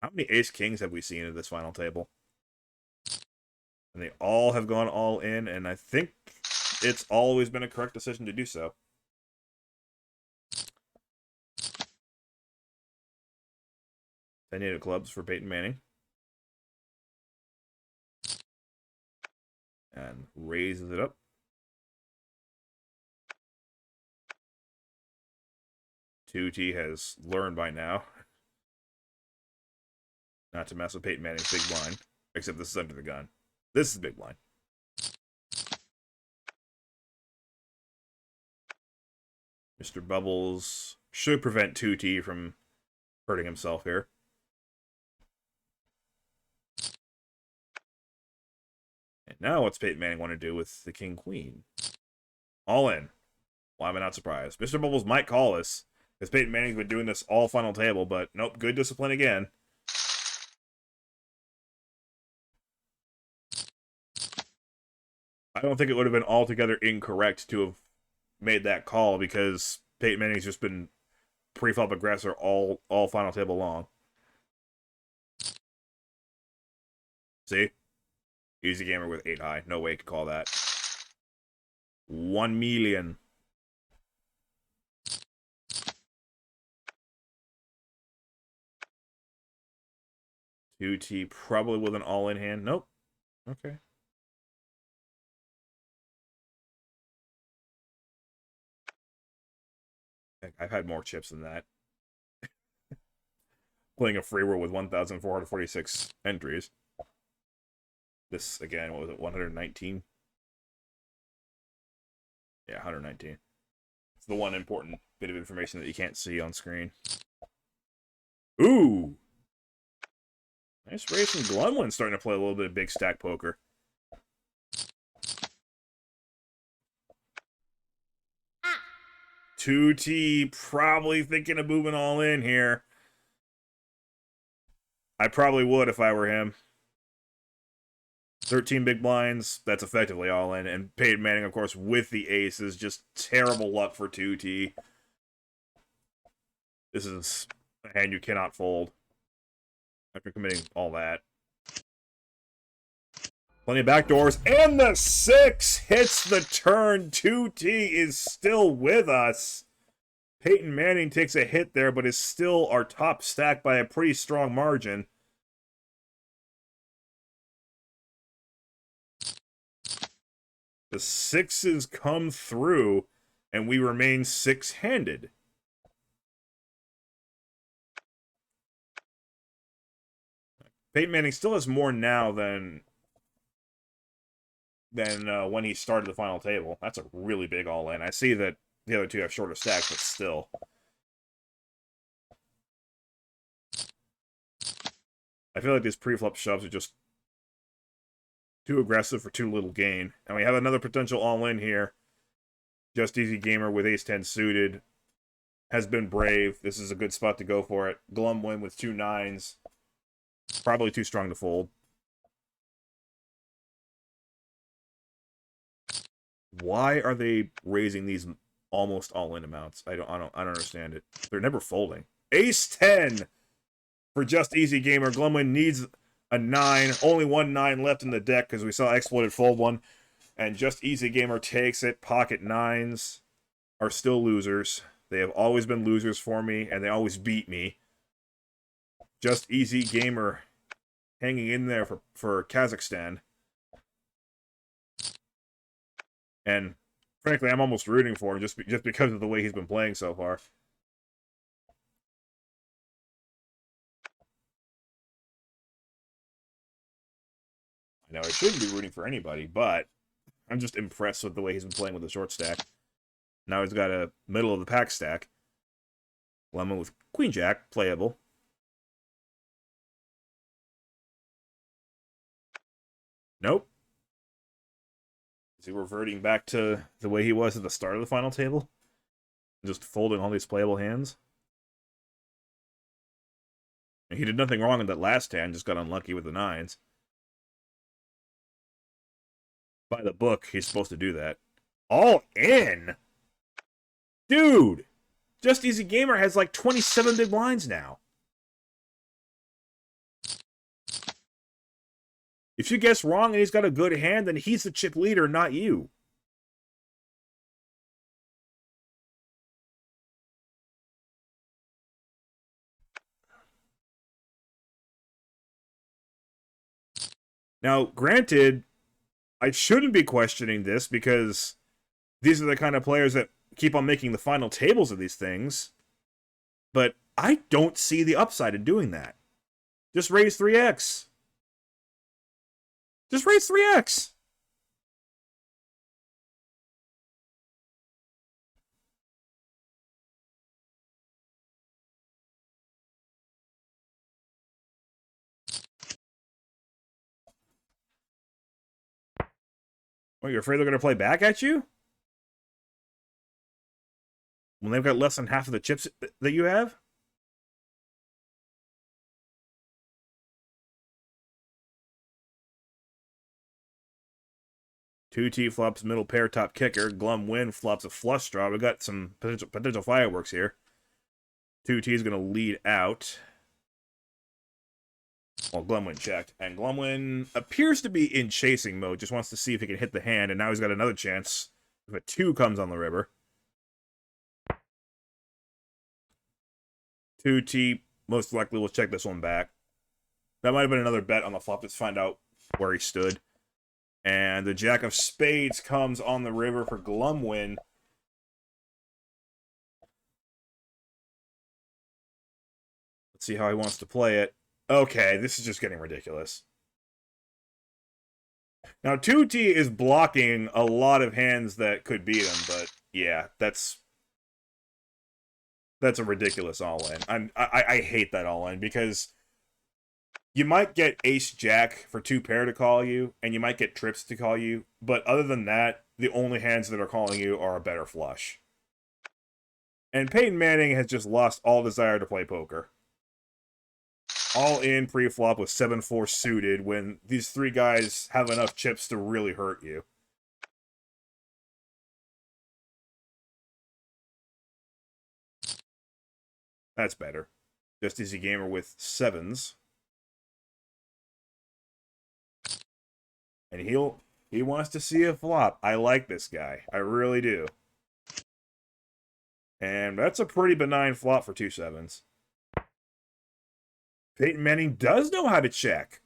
How many ace-kings have we seen in this final table? And they all have gone all in, and I think it's always been a correct decision to do so. Ten clubs for Peyton Manning. And raises it up. 2T has learned by now not to mess with Peyton Manning's big blind. Except this is under the gun. This is big blind. Mr. Bubbles should prevent 2T from hurting himself here. And now what's Peyton Manning want to do with the King-Queen? All in. Why am I not surprised? Mr. Bubbles might call this, because Peyton Manning's been doing this all final table, but nope, good discipline again. I don't think it would have been altogether incorrect to have made that call, because Peyton Manning's just been pre-flop aggressor all final table long. See? Easy gamer with 8 high. No way you could call that. 1 million. 2T probably with an all-in hand. Nope. Okay. I've had more chips than that. Playing a free roll with 1,446 entries. This, again, what was it, 119? Yeah, 119. It's the one important bit of information that you can't see on screen. Ooh! Nice race from Glumwin starting to play a little bit of big stack poker. Ah. 2T probably thinking of moving all in here. I probably would if I were him. 13 big blinds, that's effectively all in. And Peyton Manning, of course, with the aces. Just terrible luck for 2T. This is a hand you cannot fold after committing all that. Plenty of backdoors. And the 6 hits the turn. 2T is still with us. Peyton Manning takes a hit there, but is still our top stack by a pretty strong margin. The 6s come through, and we remain 6-handed. Peyton Manning still has more now than when he started the final table. That's a really big all-in. I see that the other two have shorter stacks, but still. I feel like these pre-flop shoves are just Too aggressive for too little gain. And we have another potential all-in here. Just Easy Gamer with ace-10 suited. Has been brave. This is a good spot to go for it. Glum win with 2 9s. Probably too strong to fold. Why are they raising these almost all-in amounts? I don't understand it. They're never folding. Ace-10 for Just Easy Gamer. Glumwin needs a 9. Only 1 9 left in the deck because we saw Exploited fold one. And Just Easy Gamer takes it. Pocket 9s are still losers. They have always been losers for me, and they always beat me. Just Easy Gamer hanging in there for Kazakhstan. And frankly, I'm almost rooting for him just because of the way he's been playing so far. I know I shouldn't be rooting for anybody, but I'm just impressed with the way he's been playing with the short stack. Now he's got a middle of the pack stack. Lemon with Queen Jack, playable. Nope. Is he reverting back to the way he was at the start of the final table? Just folding all these playable hands? And he did nothing wrong in that last hand, just got unlucky with the 9s. By the book, he's supposed to do that. All in? Dude! Just Easy Gamer has like 27 big blinds now. If you guess wrong and he's got a good hand, then he's the chip leader, not you. Now, granted, I shouldn't be questioning this because these are the kind of players that keep on making the final tables of these things. But I don't see the upside in doing that. Just raise 3x. Just raise 3x. Well, you're afraid they're going to play back at you? When they've got less than half of the chips that you have? Two T flops middle pair top kicker. Glum win flops a flush draw. We got some potential fireworks here. 2T is going to lead out. Well, Glumwin checked. And Glumwin appears to be in chasing mode. Just wants to see if he can hit the hand. And now he's got another chance if a 2 comes on the river. 2T most likely will check this one back. That might have been another bet on the flop. Let's find out where he stood. And the Jack of Spades comes on the river for Glumwin. Let's see how he wants to play it. Okay, this is just getting ridiculous. Now, 2T is blocking a lot of hands that could beat him, but yeah, that's a ridiculous all-in. I hate that all-in because you might get ace-jack for 2 pair to call you, and you might get trips to call you, but other than that, the only hands that are calling you are a better flush. And Peyton Manning has just lost all desire to play poker. All in pre-flop with 7-4 suited when these 3 guys have enough chips to really hurt you. That's better. Just Easy Gamer with 7s. And he wants to see a flop. I like this guy. I really do. And that's a pretty benign flop for 2 7s. Peyton Manning does know how to check.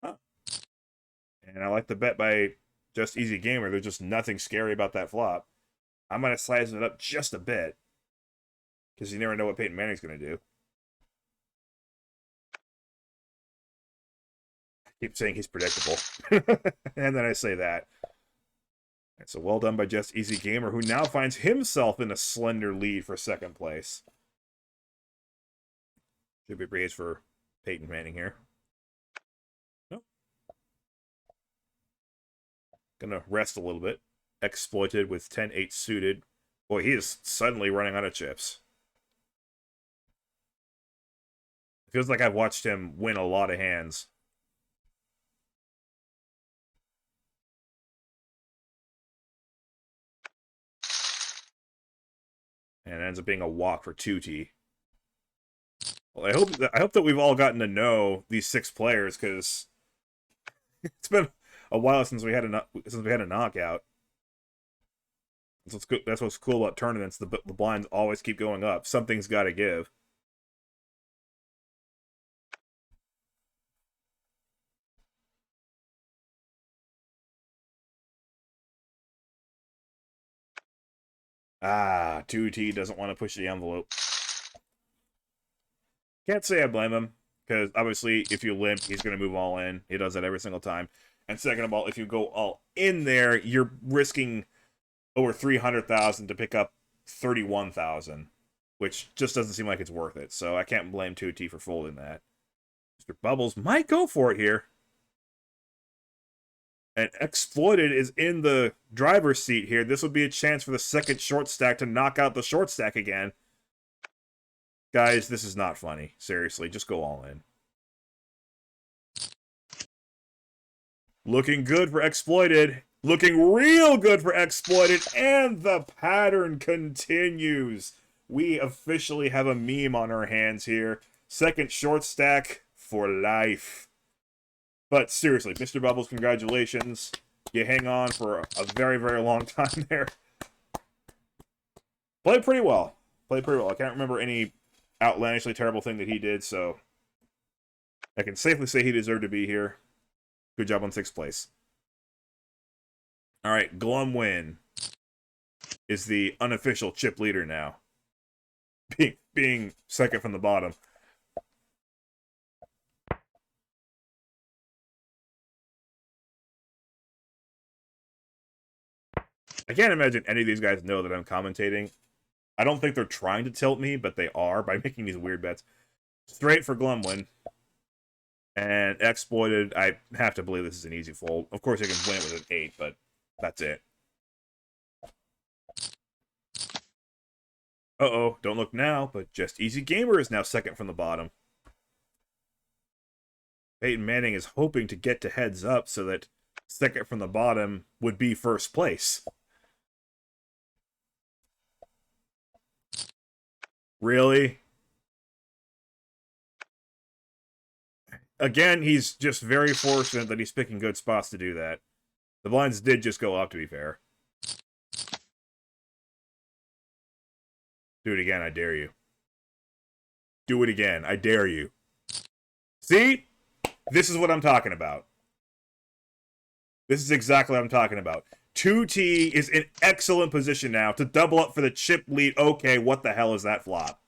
Huh. And I like the bet by Just Easy Gamer. There's just nothing scary about that flop. I'm going to size it up just a bit. Because you never know what Peyton Manning's going to do. I keep saying he's predictable. And then I say that. And so well done by Just Easy Gamer, who now finds himself in a slender lead for 2nd place. Should be raised for Peyton Manning here. Nope. Gonna rest a little bit. Exploited with 10-8 suited. Boy, he is suddenly running out of chips. It feels like I've watched him win a lot of hands. And it ends up being a walk for 2T. Well, I hope that we've all gotten to know these 6 players, because it's been a while since we had a knockout. That's what's cool about tournaments. The blinds always keep going up. Something's got to give. Ah, 2T doesn't want to push the envelope. Can't say I blame him, because obviously if you limp, he's going to move all in. He does that every single time. And second of all, if you go all in there, you're risking over 300,000 to pick up 31,000, which just doesn't seem like it's worth it. So I can't blame 2T for folding that. Mr. Bubbles might go for it here. And Exploited is in the driver's seat here. This would be a chance for the second short stack to knock out the short stack again. Guys, this is not funny. Seriously, just go all in. Looking good for Exploited. Looking real good for Exploited. And the pattern continues. We officially have a meme on our hands here. Second short stack for life. But seriously, Mr. Bubbles, congratulations. You hang on for a very, very long time there. Played pretty well. Played pretty well. I can't remember any outlandishly terrible thing that he did, so I can safely say he deserved to be here. Good job on 6th place. Alright, Glumwin is the unofficial chip leader now. Being second from the bottom. I can't imagine any of these guys know that I'm commentating. I don't think they're trying to tilt me, but they are by making these weird bets. Straight for Glumwin. And Exploited, I have to believe this is an easy fold. Of course, you can win it with an 8, but that's it. Uh-oh, don't look now, but Just Easy Gamer is now second from the bottom. Peyton Manning is hoping to get to heads up so that second from the bottom would be first place. Really? Again, he's just very fortunate that he's picking good spots to do that. The blinds did just go up, to be fair. Do it again, I dare you. Do it again, I dare you. See? This is what I'm talking about. This is exactly what I'm talking about. 2T is in excellent position now to double up for the chip lead. Okay, what the hell is that flop?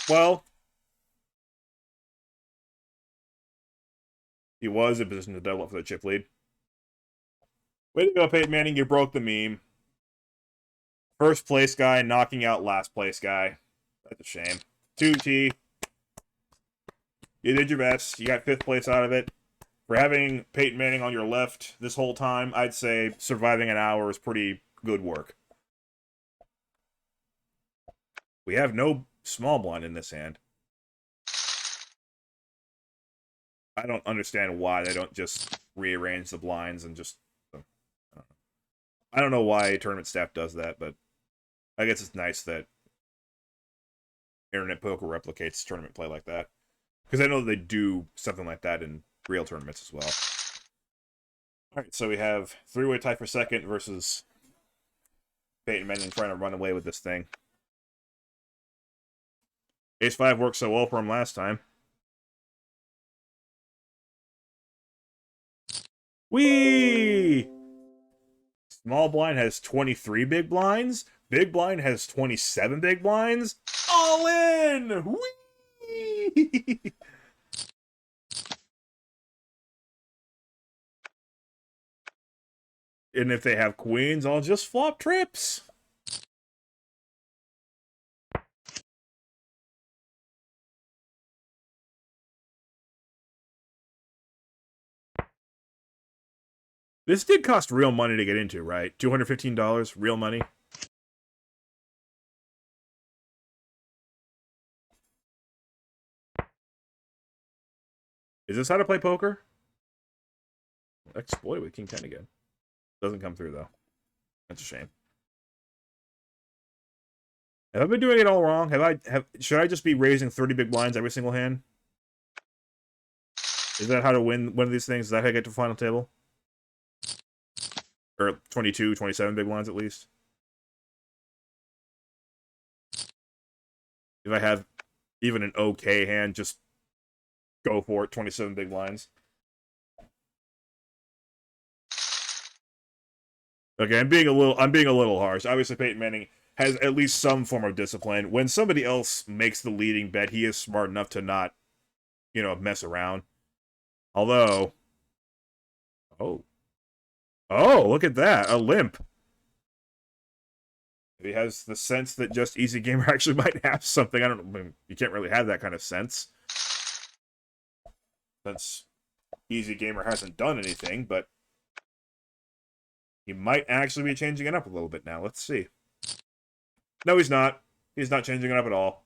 Well, he was in position to double up for the chip lead. Way to go, Peyton Manning. You broke the meme. First place guy knocking out last place guy. That's a shame. 2T. You did your best. You got 5th place out of it. For having Peyton Manning on your left this whole time, I'd say surviving an hour is pretty good work. We have no small blind in this hand. I don't understand why they don't just rearrange the blinds and just... I don't know why tournament staff does that, but I guess it's nice that Internet Poker replicates tournament play like that. Because I know they do something like that in real tournaments as well. Alright, so we have 3-way tie for second versus Peyton Manning trying to run away with this thing. Ace-5 worked so well for him last time. Whee! Small blind has 23 big blinds. Big blind has 27 big blinds. All in! Whee! And if they have queens, I'll just flop trips. This did cost real money to get into, right? $215, real money. Is this how to play poker? Exploit with King 10 again. Doesn't come through, though. That's a shame. Have I been doing it all wrong? Should I just be raising 30 big blinds every single hand? Is that how to win one of these things? Is that how I get to final table? Or 22, 27 big blinds at least? If I have even an okay hand, just go for it, 27 big blinds. Okay, I'm being a little harsh. Obviously, Peyton Manning has at least some form of discipline. When somebody else makes the leading bet, he is smart enough to not, mess around. Although, oh, look at that, a limp. He has the sense that just Easy Gamer actually might have something. I don't know. You can't really have that kind of sense, since Easy Gamer hasn't done anything, but he might actually be changing it up a little bit now. Let's see. No, he's not. He's not changing it up at all.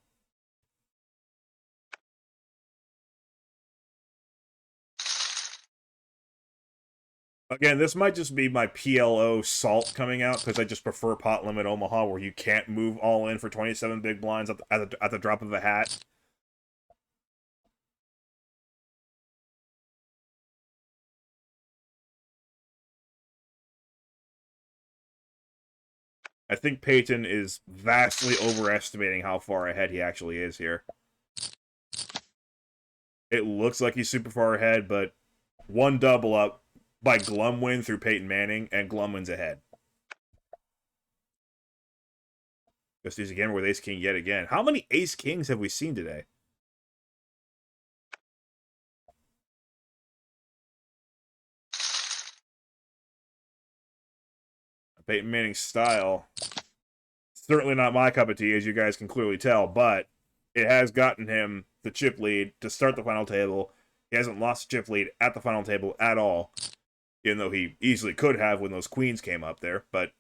Again, this might just be my PLO salt coming out, because I just prefer pot limit Omaha, where you can't move all in for 27 big blinds at the drop of a hat. I think Peyton is vastly overestimating how far ahead he actually is here. It looks like he's super far ahead, but one double up by Glumwin through Peyton Manning, and Glumwin's ahead. Just Easy Gamer with Ace King yet again. How many Ace Kings have we seen today? Peyton Manning's style, certainly not my cup of tea, as you guys can clearly tell, but it has gotten him the chip lead to start the final table. He hasn't lost the chip lead at the final table at all, even though he easily could have when those queens came up there, but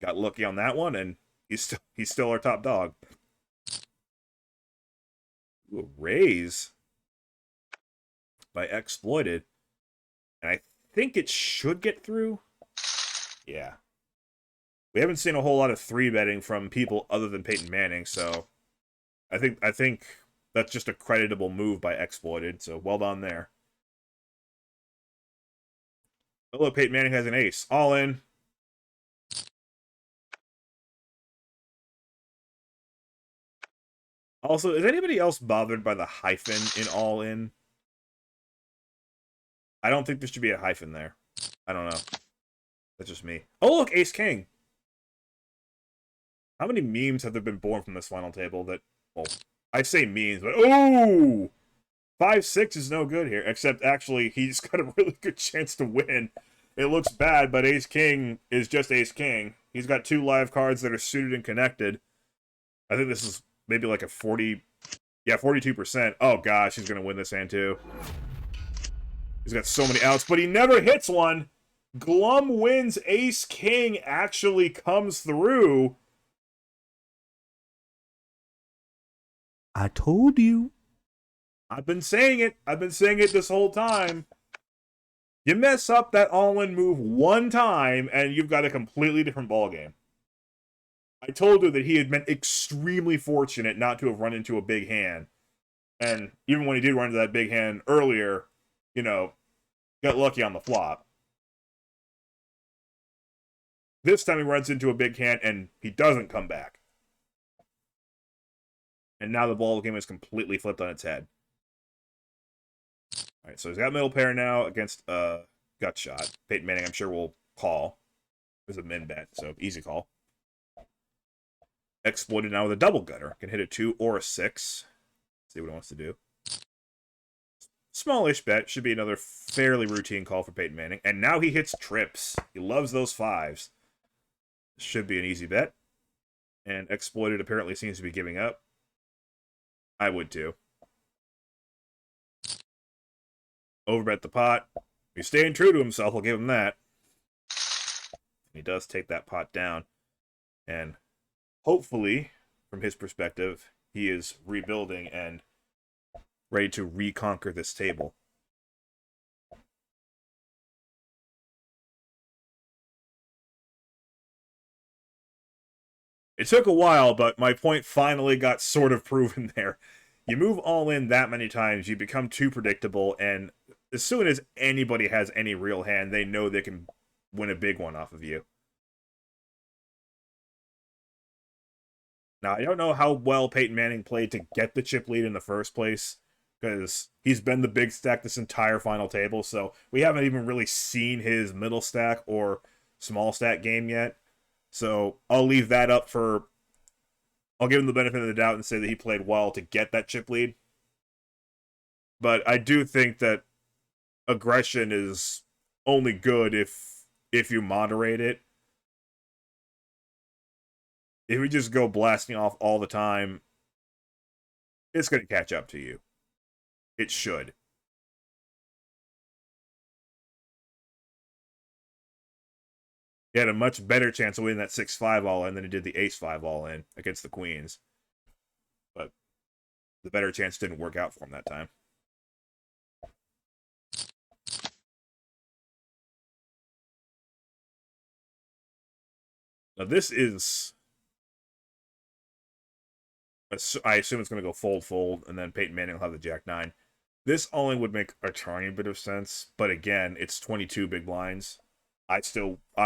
got lucky on that one, and he's still our top dog. Ooh, a raise by Exploited, and I think it should get through. Yeah. We haven't seen a whole lot of 3-betting from people other than Peyton Manning, so I think that's just a creditable move by Exploited, so well done there. Oh, look, Peyton Manning has an ace. All in. Also, is anybody else bothered by the hyphen in all in? I don't think there should be a hyphen there. I don't know. That's just me. Oh, look, Ace King. How many memes have there been born from this final table that, well, I say memes, but oh! 5-6 is no good here, except actually he's got a really good chance to win. It looks bad, but Ace King is just Ace King. He's got 2 live cards that are suited and connected. I think this is maybe like a 42%. Oh gosh, he's going to win this hand too. He's got so many outs, but he never hits one. Glum wins. Ace King actually comes through. I told you. I've been saying it. I've been saying it this whole time. You mess up that all-in move one time, and you've got a completely different ballgame. I told you that he had been extremely fortunate not to have run into a big hand. And even when he did run into that big hand earlier, got lucky on the flop. This time he runs into a big hand, and he doesn't come back. And now the ball game is completely flipped on its head. All right, so he's got middle pair now against gut shot. Peyton Manning, I'm sure, will call. It was a min bet, so easy call. Exploited now with a double gutter. Can hit a 2 or a 6. See what he wants to do. Smallish bet. Should be another fairly routine call for Peyton Manning. And now he hits trips. He loves those 5s. Should be an easy bet. And Exploited apparently seems to be giving up. I would too. Overbet the pot. He's staying true to himself, I'll give him that. He does take that pot down, and hopefully, from his perspective, he is rebuilding and ready to reconquer this table. It took a while, but my point finally got sort of proven there. You move all in that many times, you become too predictable, and as soon as anybody has any real hand, they know they can win a big one off of you. Now, I don't know how well Peyton Manning played to get the chip lead in the first place, because he's been the big stack this entire final table, so we haven't even really seen his middle stack or small stack game yet. So I'll leave that up for... I'll give him the benefit of the doubt and say that he played well to get that chip lead. But I do think that aggression is only good if you moderate it. If we just go blasting off all the time, it's going to catch up to you. It should. He had a much better chance of winning that 6-5 all-in than he did the Ace-5 all-in against the Queens. But the better chance didn't work out for him that time. Now this is... I assume it's going to go fold, and then Peyton Manning will have the Jack-9. This only would make a tiny bit of sense, but again, it's 22 big blinds. I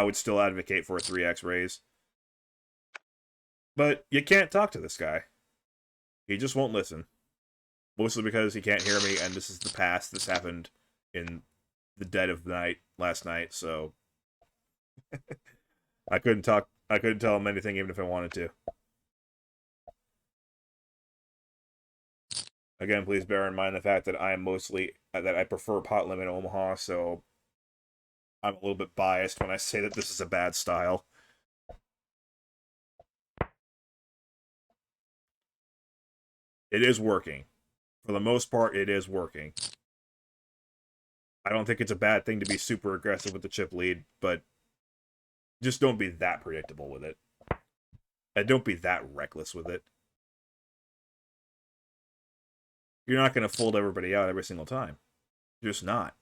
would still advocate for a 3x raise. But you can't talk to this guy. He just won't listen. Mostly because he can't hear me, and this is the past. This happened in the dead of night last night, so I couldn't tell him anything even if I wanted to. Again, please bear in mind the fact that I prefer pot limit Omaha, so I'm a little bit biased when I say that this is a bad style. It is working. For the most part, it is working. I don't think it's a bad thing to be super aggressive with the chip lead, but just don't be that predictable with it. And don't be that reckless with it. You're not going to fold everybody out every single time. You're just not.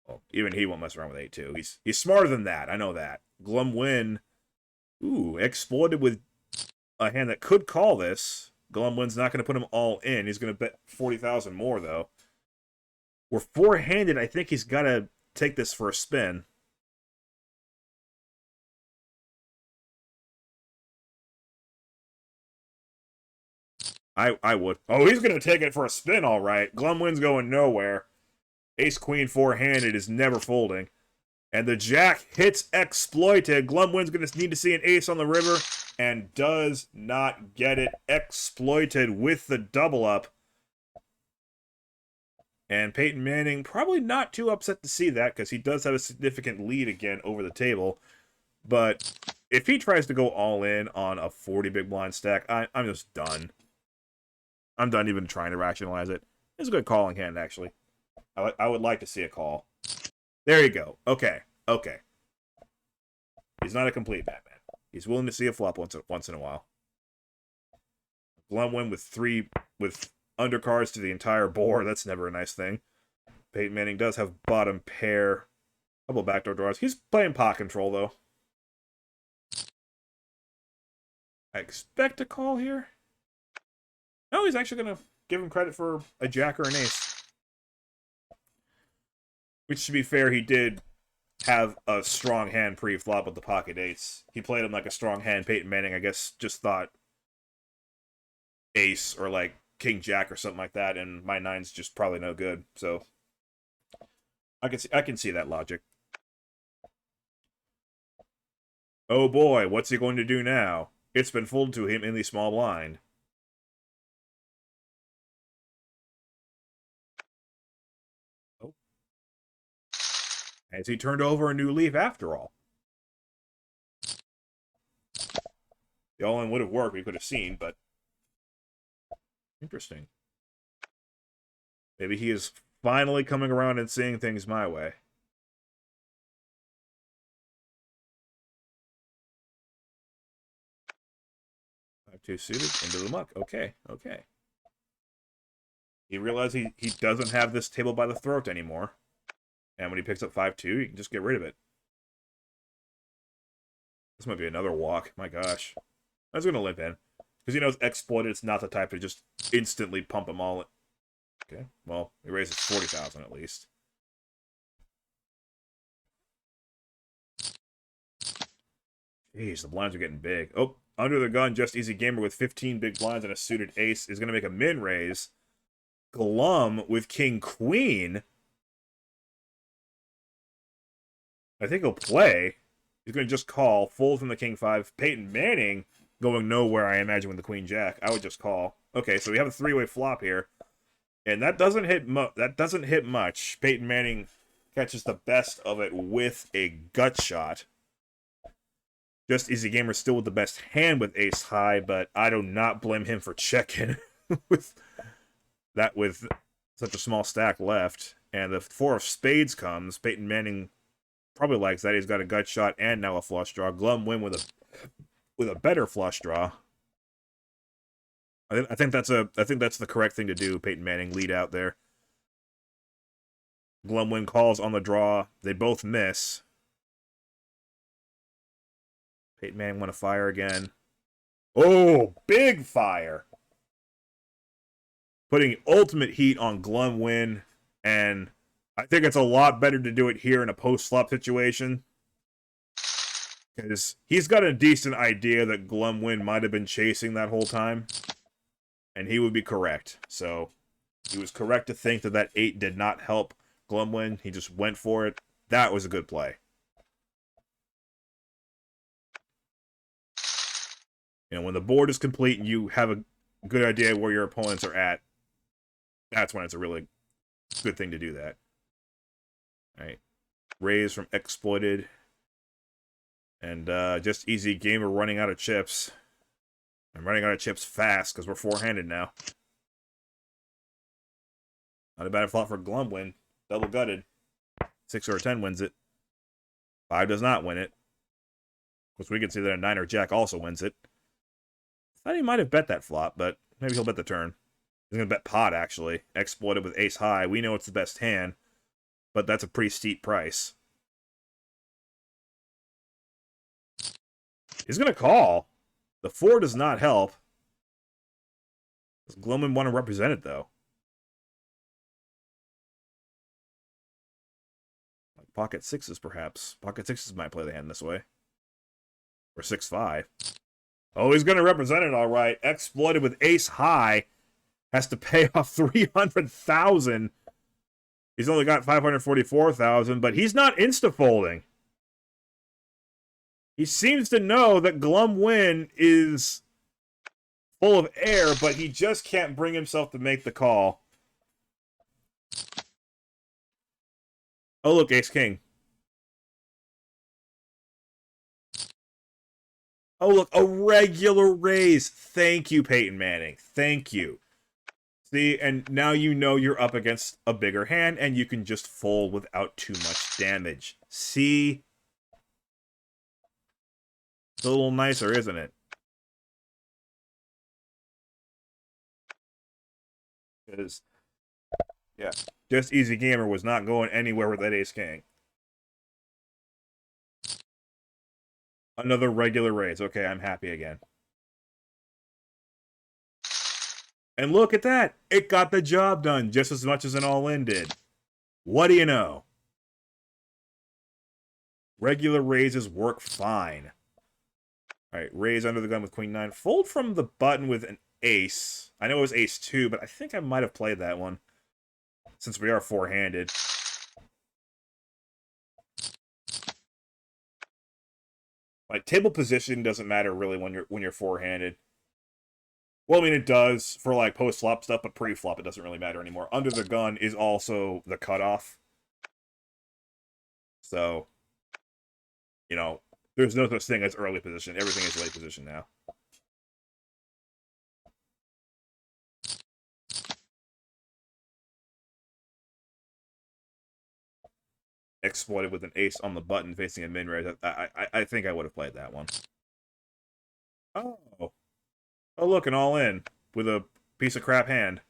Well, even he won't mess around with 8-2. He's smarter than that. I know that. Glum Win. Ooh, exploited with a hand that could call this. Glum Win's not going to put him all in. He's going to bet 40,000 more, though. We're four-handed. I think he's got to take this for a spin. I would. Oh, he's going to take it for a spin, all right. Glum Win's going nowhere. Ace-Queen four-handed is never folding. And the Jack hits exploited. Glum Win's going to need to see an ace on the river and does not get it. Exploited with the double up. And Peyton Manning probably not too upset to see that because he does have a significant lead again over the table. But if he tries to go all in on a 40 big blind stack, I'm just done. I'm done even trying to rationalize it. It's a good calling hand, actually. I would like to see a call. There you go. Okay. He's not a complete Batman. He's willing to see a flop once in a while. Glum Win with undercards to the entire board. That's never a nice thing. Peyton Manning does have bottom pair. Couple backdoor draws. He's playing pot control, though. I expect a call here. No, he's actually going to give him credit for a jack or an ace. Which, to be fair, he did have a strong hand pre-flop with the pocket ace. He played him like a strong hand. Peyton Manning, I guess, just thought ace or like king jack or something like that, and my nine's just probably no good. So I can see that logic. Oh boy, what's he going to do now? It's been folded to him in the small blind. Oh. Has he turned over a new leaf after all? The all-in would have worked, we could have seen, but Interesting. Maybe he is finally coming around and seeing things my way. 5-2 suited into the muck. Okay, okay. He realized he doesn't have this table by the throat anymore. And when he picks up 5-2, he can just get rid of it. This might be another walk. My gosh. I was going to limp in. Because he knows exploited, it's not the type to just instantly pump them all. Okay, well, he raises 40,000 at least. Jeez, the blinds are getting big. Oh, under the gun, Just Easy Gamer with 15 big blinds and a suited ace is going to make a min raise. Glum with King Queen. I think he'll play. He's going to just call. Fold from the King 5. Peyton Manning going nowhere, I imagine, with the Queen Jack. I would just call. Okay, so we have a three-way flop here. And that doesn't hit much. Peyton Manning catches the best of it with a gut shot. Just Easy Gamer still with the best hand with ace high, but I do not blame him for checking with such a small stack left. And the 4 of spades comes. Peyton Manning probably likes that. He's got a gut shot and now a flush draw. Glum win with a better flush draw. I think that's the correct thing to do. Peyton Manning lead out there. Glum win calls on the draw. They both miss. Peyton Manning want to fire again. Oh, big fire. Putting ultimate heat on Glum win, and I think it's a lot better to do it here in a post-flop situation. Because he's got a decent idea that Glum win might have been chasing that whole time. And he would be correct. So, he was correct to think that that 8 did not help Glum win. He just went for it. That was a good play. You know, when the board is complete and you have a good idea where your opponents are at, that's when it's a really good thing to do that. Alright. Raise from Exploited. And Just Easy Gamer running out of chips. I'm running out of chips fast because we're four-handed now. Not a bad flop for Glum win. Double gutted. 6 or a 10 wins it. 5 does not win it. Of course, we can see that a 9 or Jack also wins it. I thought he might have bet that flop, but maybe he'll bet the turn. He's going to bet pot, actually. Exploited with ace high. We know it's the best hand, but that's a pretty steep price. He's going to call. The 4 does not help. Does Glumman want to represent it, though? Like pocket 6s, perhaps. Pocket 6s might play the hand this way. Or 6-5. Oh, he's going to represent it all right. Exploited with ace high. Has to pay off 300,000. He's only got 544,000, but he's not insta-folding. He seems to know that Glum win is full of air, but he just can't bring himself to make the call. Oh, look, ace-king. Oh, look, a regular raise. Thank you, Peyton Manning. Thank you. See, and now you know you're up against a bigger hand, and you can just fold without too much damage. See? It's a little nicer, isn't it? Because, yeah, Just Easy Gamer was not going anywhere with that ace-king. Another regular raise. Okay, I'm happy again. And look at that. It got the job done just as much as an all-in did. What do you know? Regular raises work fine. Alright, raise under the gun with queen 9. Fold from the button with an ace. I know it was ace 2, but I think I might have played that one. Since we are four-handed. Like, table position doesn't matter really when you're four-handed. Well, I mean, it does for, like, post-flop stuff, but pre-flop it doesn't really matter anymore. Under the gun is also the cutoff. So, you know, there's no such thing as early position. Everything is late position now. exploited with an ace on the button facing a min-raise, I think I would have played that one. Oh. Oh, look, an all-in with a piece of crap hand.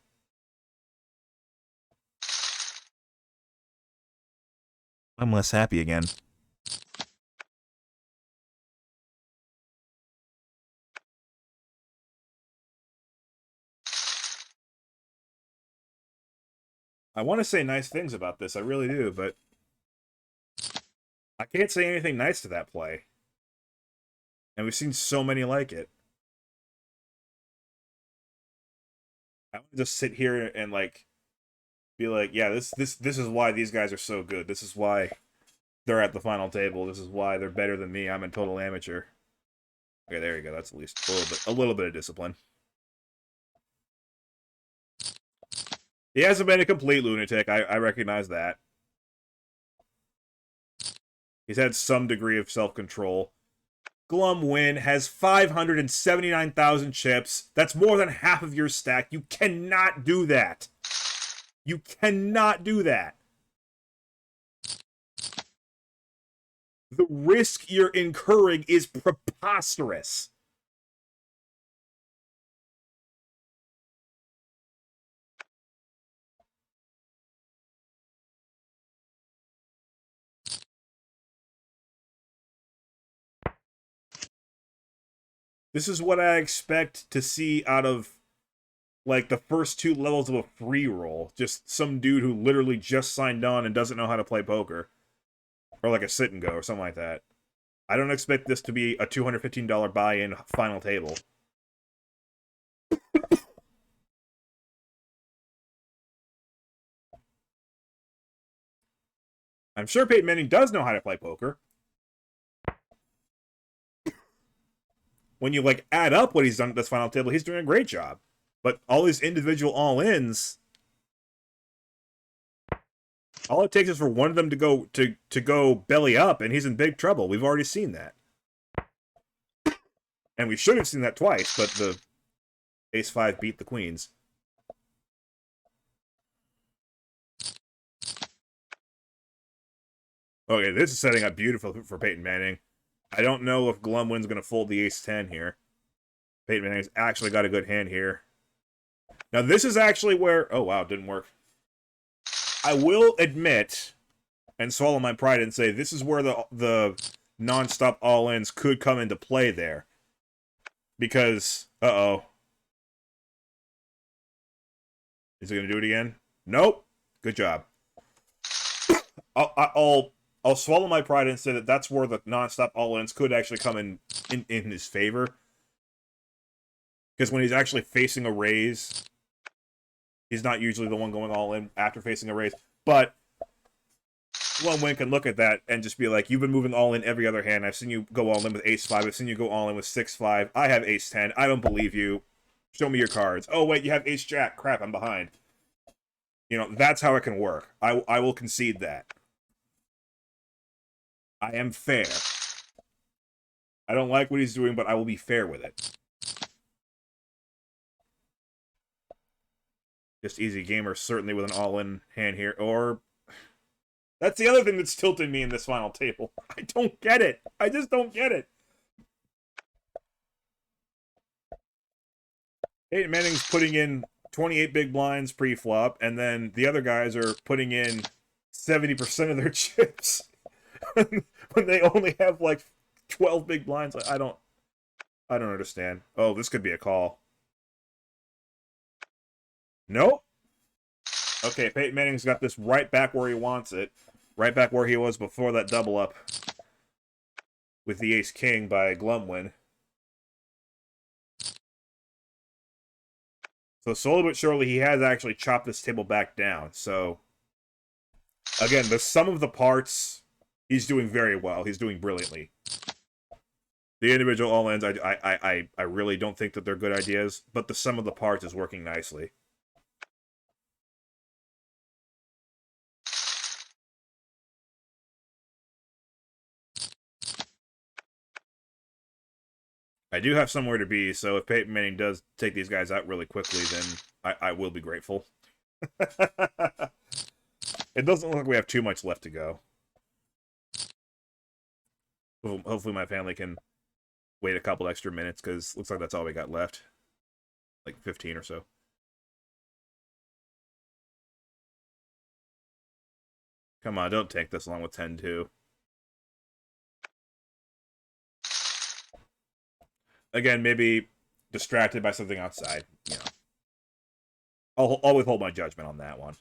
I'm less happy again. I want to say nice things about this, I really do, but I can't say anything nice to that play. And we've seen so many like it. I want to just sit here and, like, be like, yeah, this is why these guys are so good. This is why they're at the final table. This is why they're better than me. I'm a total amateur. Okay, there you go. That's at least a little bit of discipline. He hasn't been a complete lunatic. I recognize that. He's had some degree of self-control. Glum Win has 579,000 chips. That's more than half of your stack. You cannot do that. You cannot do that. The risk you're incurring is preposterous. This is what I expect to see out of, like, the first 2 levels of a free roll. Just some dude who literally just signed on and doesn't know how to play poker. Or like a sit and go or something like that. I don't expect this to be a $215 buy-in final table. I'm sure Peyton Manning does know how to play poker. When you, like, add up what he's done at this final table, he's doing a great job. But all these individual all-ins, all it takes is for one of them to go belly up, and he's in big trouble. We've already seen that. And we should have seen that twice, but the ace-5 beat the queens. Okay, this is setting up beautiful for Peyton Manning. I don't know if Glumwin's going to fold the ace-10 here. Peyton Manning's actually got a good hand here. Now, this is actually where... Oh, wow, it didn't work. I will admit, and swallow my pride and say, this is where the non-stop all-ins could come into play there. Because... Uh-oh. Is he going to do it again? Nope. Good job. I'll swallow my pride and say that that's where the non-stop all-ins could actually come in his favor. Because when he's actually facing a raise, he's not usually the one going all-in after facing a raise. But one win can look at that and just be like, you've been moving all-in every other hand. I've seen you go all-in with ace-5. I've seen you go all-in with 6-5. I have ace-10. I don't believe you. Show me your cards. Oh, wait, you have ace-jack. Crap, I'm behind. You know, that's how it can work. I will concede that. I am fair. I don't like what he's doing, but I will be fair with it. Just easy gamer, certainly with an all-in hand here. Or... That's the other thing that's tilting me in this final table. I don't get it. I just don't get it. Peyton Manning's putting in 28 big blinds pre-flop, and then the other guys are putting in 70% of their chips. When they only have, like, 12 big blinds. I don't understand. Oh, this could be a call. Nope. Okay, Peyton Manning's got this right back where he wants it. Right back where he was before that double up with the ace-king by Glumwin. So slowly but surely, he has actually chopped this table back down. So, again, the sum of the parts, he's doing very well. He's doing brilliantly. The individual all-ins, I really don't think that they're good ideas, but the sum of the parts is working nicely. I do have somewhere to be, so if Peyton Manning does take these guys out really quickly, then I will be grateful. It doesn't look like we have too much left to go. Hopefully my family can wait a couple extra minutes, because looks like that's all we got left. Like 15 or so. Come on, don't take this long with 10-2. Again, maybe distracted by something outside. You know, I'll withhold my judgment on that one.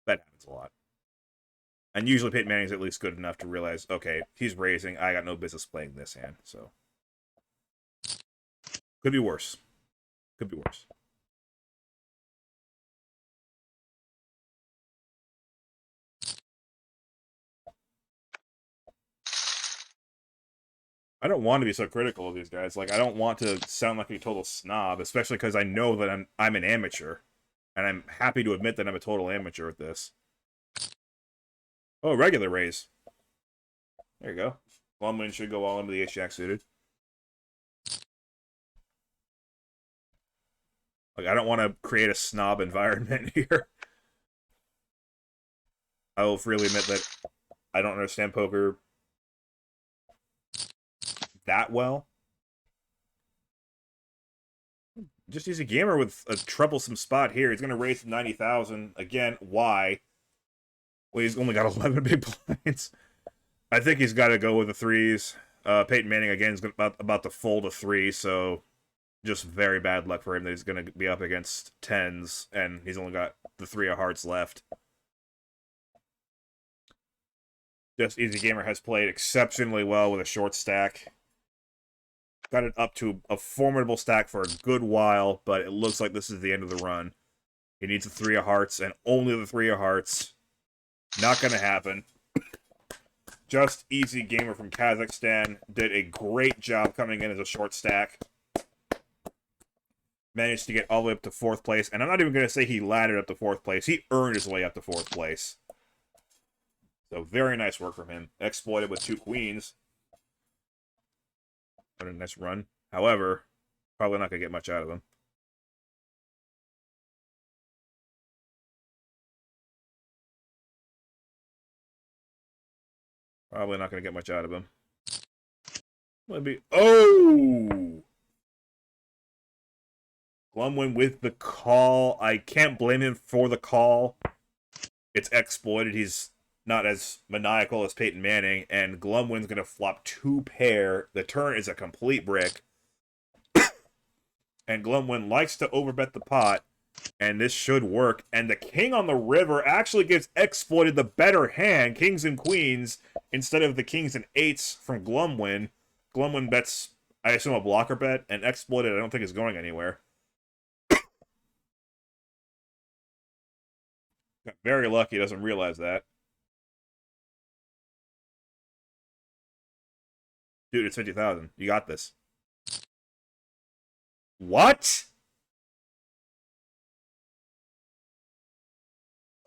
That happens a lot. And usually Peyton Manning's at least good enough to realize, okay, he's raising. I got no business playing this hand. So could be worse. Could be worse. I don't want to be so critical of these guys. Like, I don't want to sound like a total snob, especially because I know that I'm an amateur, and I'm happy to admit that I'm a total amateur at this. Oh, regular raise. There you go. Glumwin should go all into the ace-jack suited. Like, I don't want to create a snob environment here. I will freely admit that I don't understand poker that well. Just easy gamer with a troublesome spot here. He's going to raise to 90,000. Again, why? Well, he's only got 11 big blinds. I think he's got to go with the threes. Peyton Manning, again, is about to fold a 3, so just very bad luck for him that he's going to be up against 10s, and he's only got the 3 of hearts left. Just Easy Gamer has played exceptionally well with a short stack. Got it up to a formidable stack for a good while, but it looks like this is the end of the run. He needs a 3 of hearts, and only the 3 of hearts. Not going to happen. Just Easy Gamer from Kazakhstan did a great job coming in as a short stack. Managed to get all the way up to 4th place, and I'm not even going to say he laddered up to 4th place. He earned his way up to 4th place. So very nice work from him. Exploited with 2 queens. What a nice run. However, probably not going to get much out of him. Probably not going to get much out of him. Maybe. Oh! Glumwin with the call. I can't blame him for the call. It's exploited. He's not as maniacal as Peyton Manning, and Glumwin's going to flop 2 pair. The turn is a complete brick. And Glumwin likes to overbet the pot, and this should work. And the king on the river actually gives exploited the better hand, kings and queens, instead of the kings and 8s from Glumwin. Glumwin bets, I assume, a blocker bet, and exploited I don't think is going anywhere. Got very lucky, doesn't realize that. Dude, it's 50,000. You got this. What?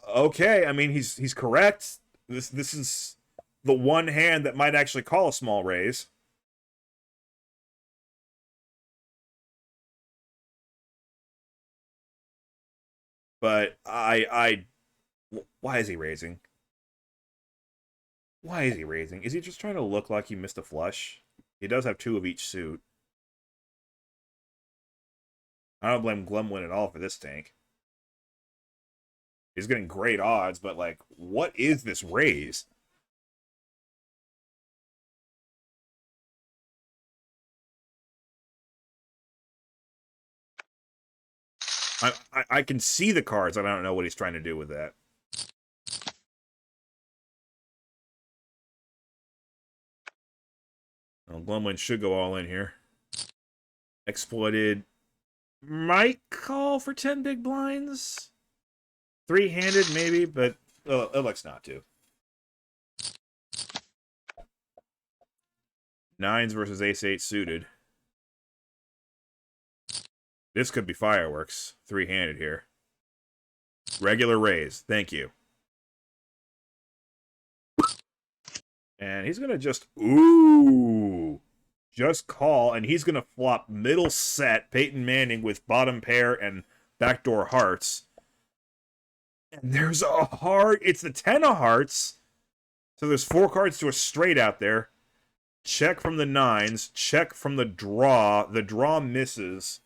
Okay, I mean he's correct. This is the one hand that might actually call a small raise. But why is he raising? Why is he raising? Is he just trying to look like he missed a flush? He does have 2 of each suit. I don't blame Glumwin at all for this tank. He's getting great odds, but, like, what is this raise? I can see the cards, and I don't know what he's trying to do with that. Well, Glumwin should go all in here. Exploited might call for 10 big blinds. 3-handed, maybe, but it looks not to. 9s versus ace-8 suited. This could be fireworks. 3-handed here. Regular raise. Thank you. And he's going to just... Ooh! Just call, and he's going to flop middle set Peyton Manning with bottom pair and backdoor hearts. And there's a heart. It's the 10 of hearts. So there's 4 cards to a straight out there. Check from the 9s. Check from the draw. The draw misses.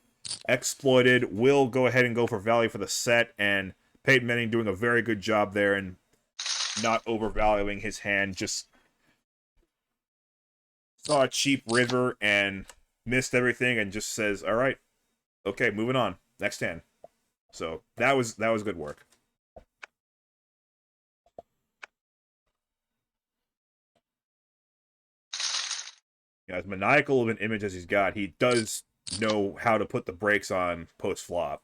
Exploited will go ahead and go for value for the set, and Peyton Manning doing a very good job there and not overvaluing his hand. Just saw a cheap river and missed everything and just says, all right, okay, moving on. Next hand. So that was good work. As maniacal of an image as he's got, he does know how to put the brakes on post-flop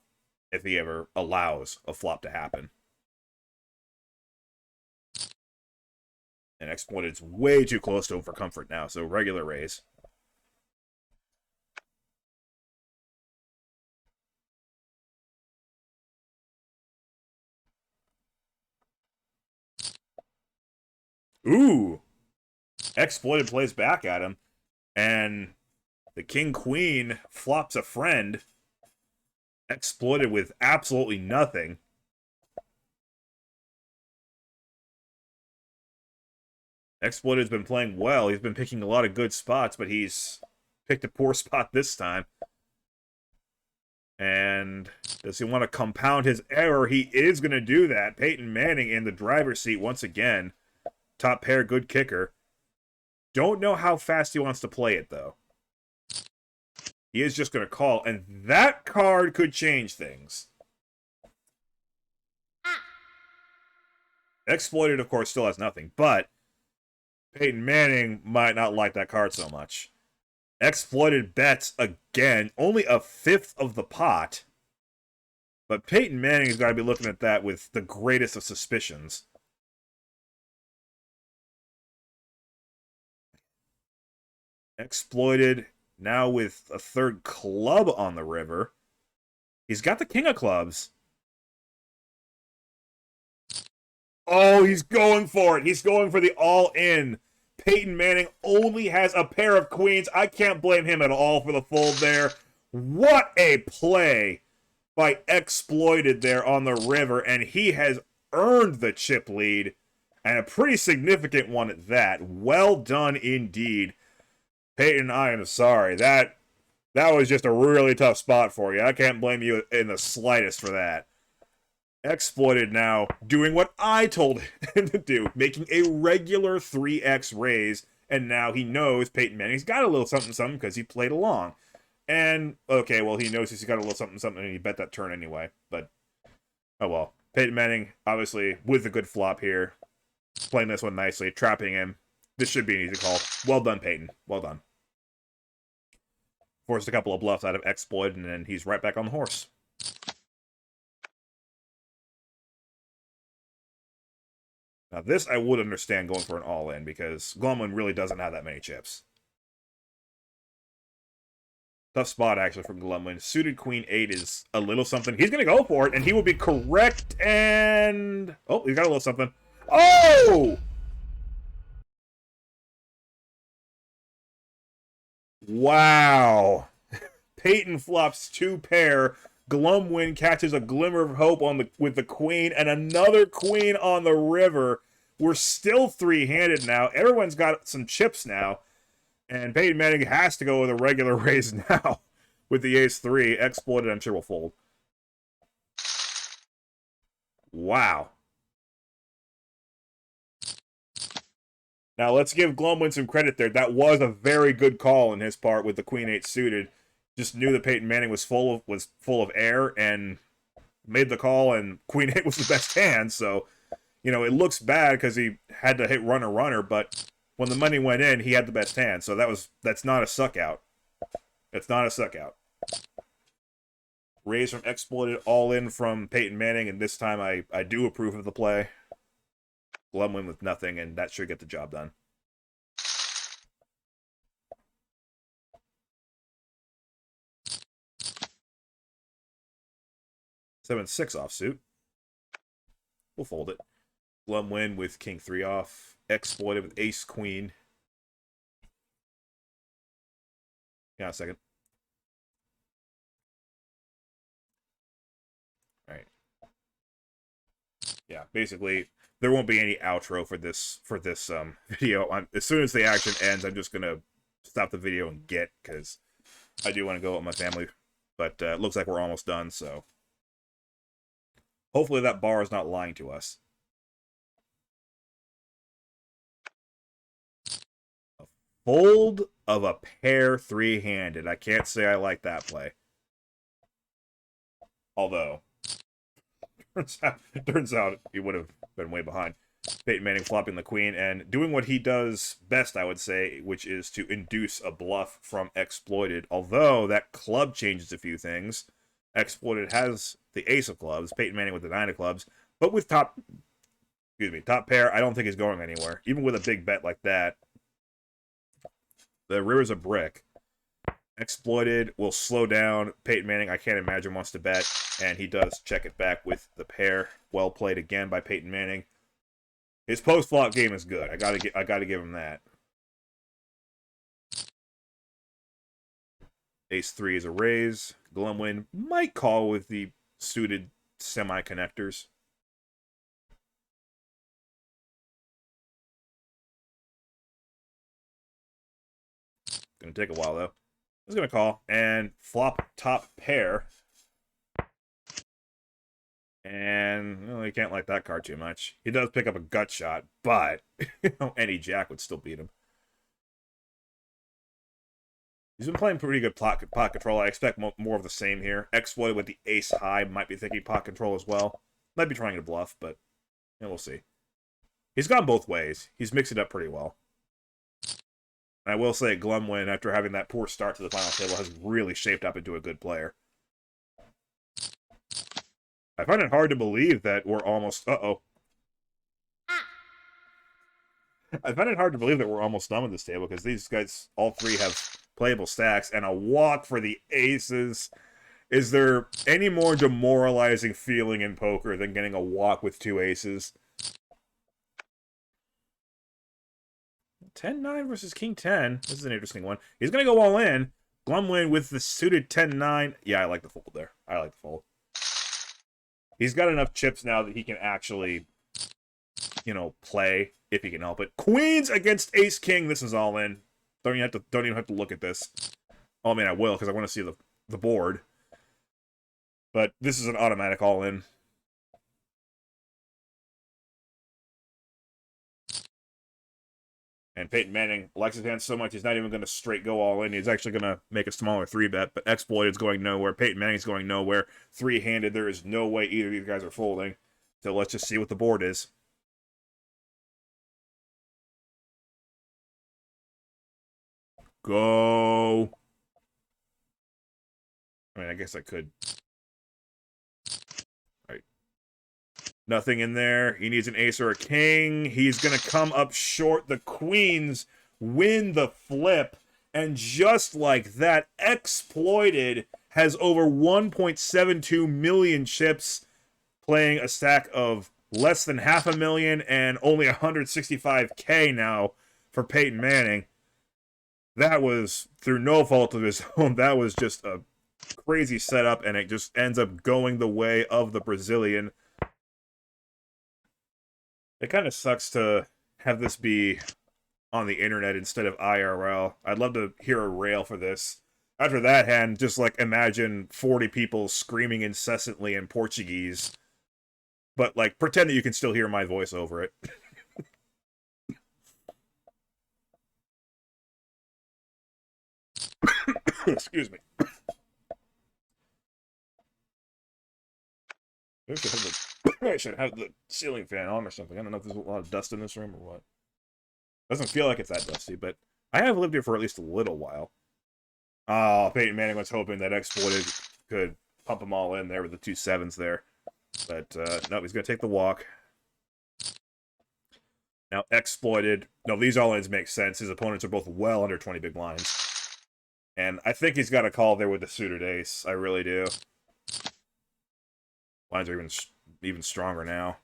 if he ever allows a flop to happen. And Exploited's way too close to him for comfort now, so regular raise. Ooh! Exploited plays back at him, and the King-Queen flops a friend. Exploited with absolutely nothing. Exploited's been playing well. He's been picking a lot of good spots, but he's picked a poor spot this time. And does he want to compound his error? He is going to do that. Peyton Manning in the driver's seat once again. Top pair, good kicker. Don't know how fast he wants to play it, though. He is just going to call, and that card could change things. Exploited, of course, still has nothing, but Peyton Manning might not like that card so much. Exploited bets again, only a fifth of the pot. But Peyton Manning's got to be looking at that with the greatest of suspicions. Exploited now with a third club on the river. He's got the king of clubs. Oh, he's going for it. He's going for the all-in. Peyton Manning only has a pair of queens. I can't blame him at all for the fold there. What a play by Exploited there on the river, and he has earned the chip lead, and a pretty significant one at that. Well done indeed. Peyton, I am sorry. That was just a really tough spot for you. I can't blame you in the slightest for that. Exploited now doing what I told him to do, making a regular 3x raise, and now he knows Peyton Manning's got a little something because he played along. And, okay, well, he knows he's got a little something and he bet that turn anyway, but, oh well. Peyton Manning, obviously, with a good flop here, playing this one nicely, trapping him. This should be an easy call. Well done, Peyton. Well done. Forced a couple of bluffs out of Exploit, and then he's right back on the horse. Now, this I would understand going for an all-in, because Glumwin really doesn't have that many chips. Tough spot, actually, from Glumwin. Suited Queen 8 is a little something. He's going to go for it, and he will be correct, and... oh, he's got a little something. Oh! Wow. Peyton flops 2 pair. Glumwin catches a glimmer of hope with the queen, and another queen on the river. We're still 3-handed now. Everyone's got some chips now. And Peyton Manning has to go with a regular raise now. With the ace-3. Exploited, I'm sure, will fold. Wow. Now, let's give Glumwin some credit there. That was a very good call on his part with the Queen 8 suited. Just knew that Peyton Manning was full of air and made the call, and Queen 8 was the best hand, so, you know, it looks bad because he had to hit runner, but when the money went in, he had the best hand, so that's not a suck out. It's not a suck out. Raise from Exploited, all in from Peyton Manning, and this time I do approve of the play. Glumwin with nothing, and that should get the job done. Seven 6 offsuit. We'll fold it. Glumwin with King 3 off. Exploited with Ace Queen. Yeah, a second. Alright. Yeah, basically, there won't be any outro for this video. As soon as the action ends, I'm just gonna stop the video and get, because I do want to go with my family. But it looks like we're almost done, so hopefully that bar is not lying to us. A fold of a pair three-handed. I can't say I like that play. Although, turns out he would have been way behind. Peyton Manning flopping the queen and doing what he does best, I would say, which is to induce a bluff from Exploited. Although that club changes a few things. Exploited has the ace of clubs, Peyton Manning with the nine of clubs, but with top pair, I don't think he's going anywhere. Even with a big bet like that, the river's a brick. Exploited will slow down. Peyton Manning, I can't imagine, wants to bet, and he does check it back with the pair. Well played again by Peyton Manning. His post-flop game is good. I gotta give him that. Ace-3 is a raise. Glumwin might call with the suited semi-connectors. Gonna take a while, though. He's gonna call and flop top pair. And well, he can't like that card too much. He does pick up a gut shot, but any jack would still beat him. He's been playing pretty good pot control. I expect more of the same here. Exploit with the ace high might be thinking pot control as well. Might be trying to bluff, but we'll see. He's gone both ways. He's mixed it up pretty well. And I will say, Glumwin, after having that poor start to the final table, has really shaped up into a good player. I find it hard to believe that we're almost... Uh-oh. I find it hard to believe that we're almost done with this table, because these guys, all three, have playable stacks, and a walk for the aces. Is there any more demoralizing feeling in poker than getting a walk with two aces? 10-9 versus King-10. This is an interesting one. He's going to go all in. Glumwin with the suited 10-9. Yeah, I like the fold there. I like the fold. He's got enough chips now that he can actually, play if he can help it. Queens against Ace-King. This is all in. Don't even have to look at this. Oh, I mean, I will, because I want to see the board. But this is an automatic all in. And Peyton Manning likes his hand so much, he's not even going to straight go all in. He's actually going to make a smaller 3-bet, but Exploited's going nowhere. Peyton Manning's going nowhere. Three-handed, there is no way either of these guys are folding. So let's just see what the board is. Go! I mean, I guess I could. Right. Nothing in there. He needs an ace or a king. He's going to come up short. The queens win the flip. And just like that, Exploited has over 1.72 million chips, playing a stack of less than 500,000 and only 165K now for Peyton Manning. That was through no fault of his own. That was just a crazy setup, and it just ends up going the way of the Brazilian. It kind of sucks to have this be on the internet instead of IRL. I'd love to hear a rail for this. After that hand, just imagine 40 people screaming incessantly in Portuguese, but pretend that you can still hear my voice over it. Excuse me. I should have the ceiling fan on or something. I don't know if there's a lot of dust in this room or what. Doesn't feel like it's that dusty, but I have lived here for at least a little while. Oh, Peyton Manning was hoping that Exploited could pump them all in there with the 2 7s there. But, no, he's going to take the walk. Now, Exploited. No, these all-ins make sense. His opponents are both well under 20 big blinds. And I think he's got a call there with the suited ace. I really do. Lines are even stronger now.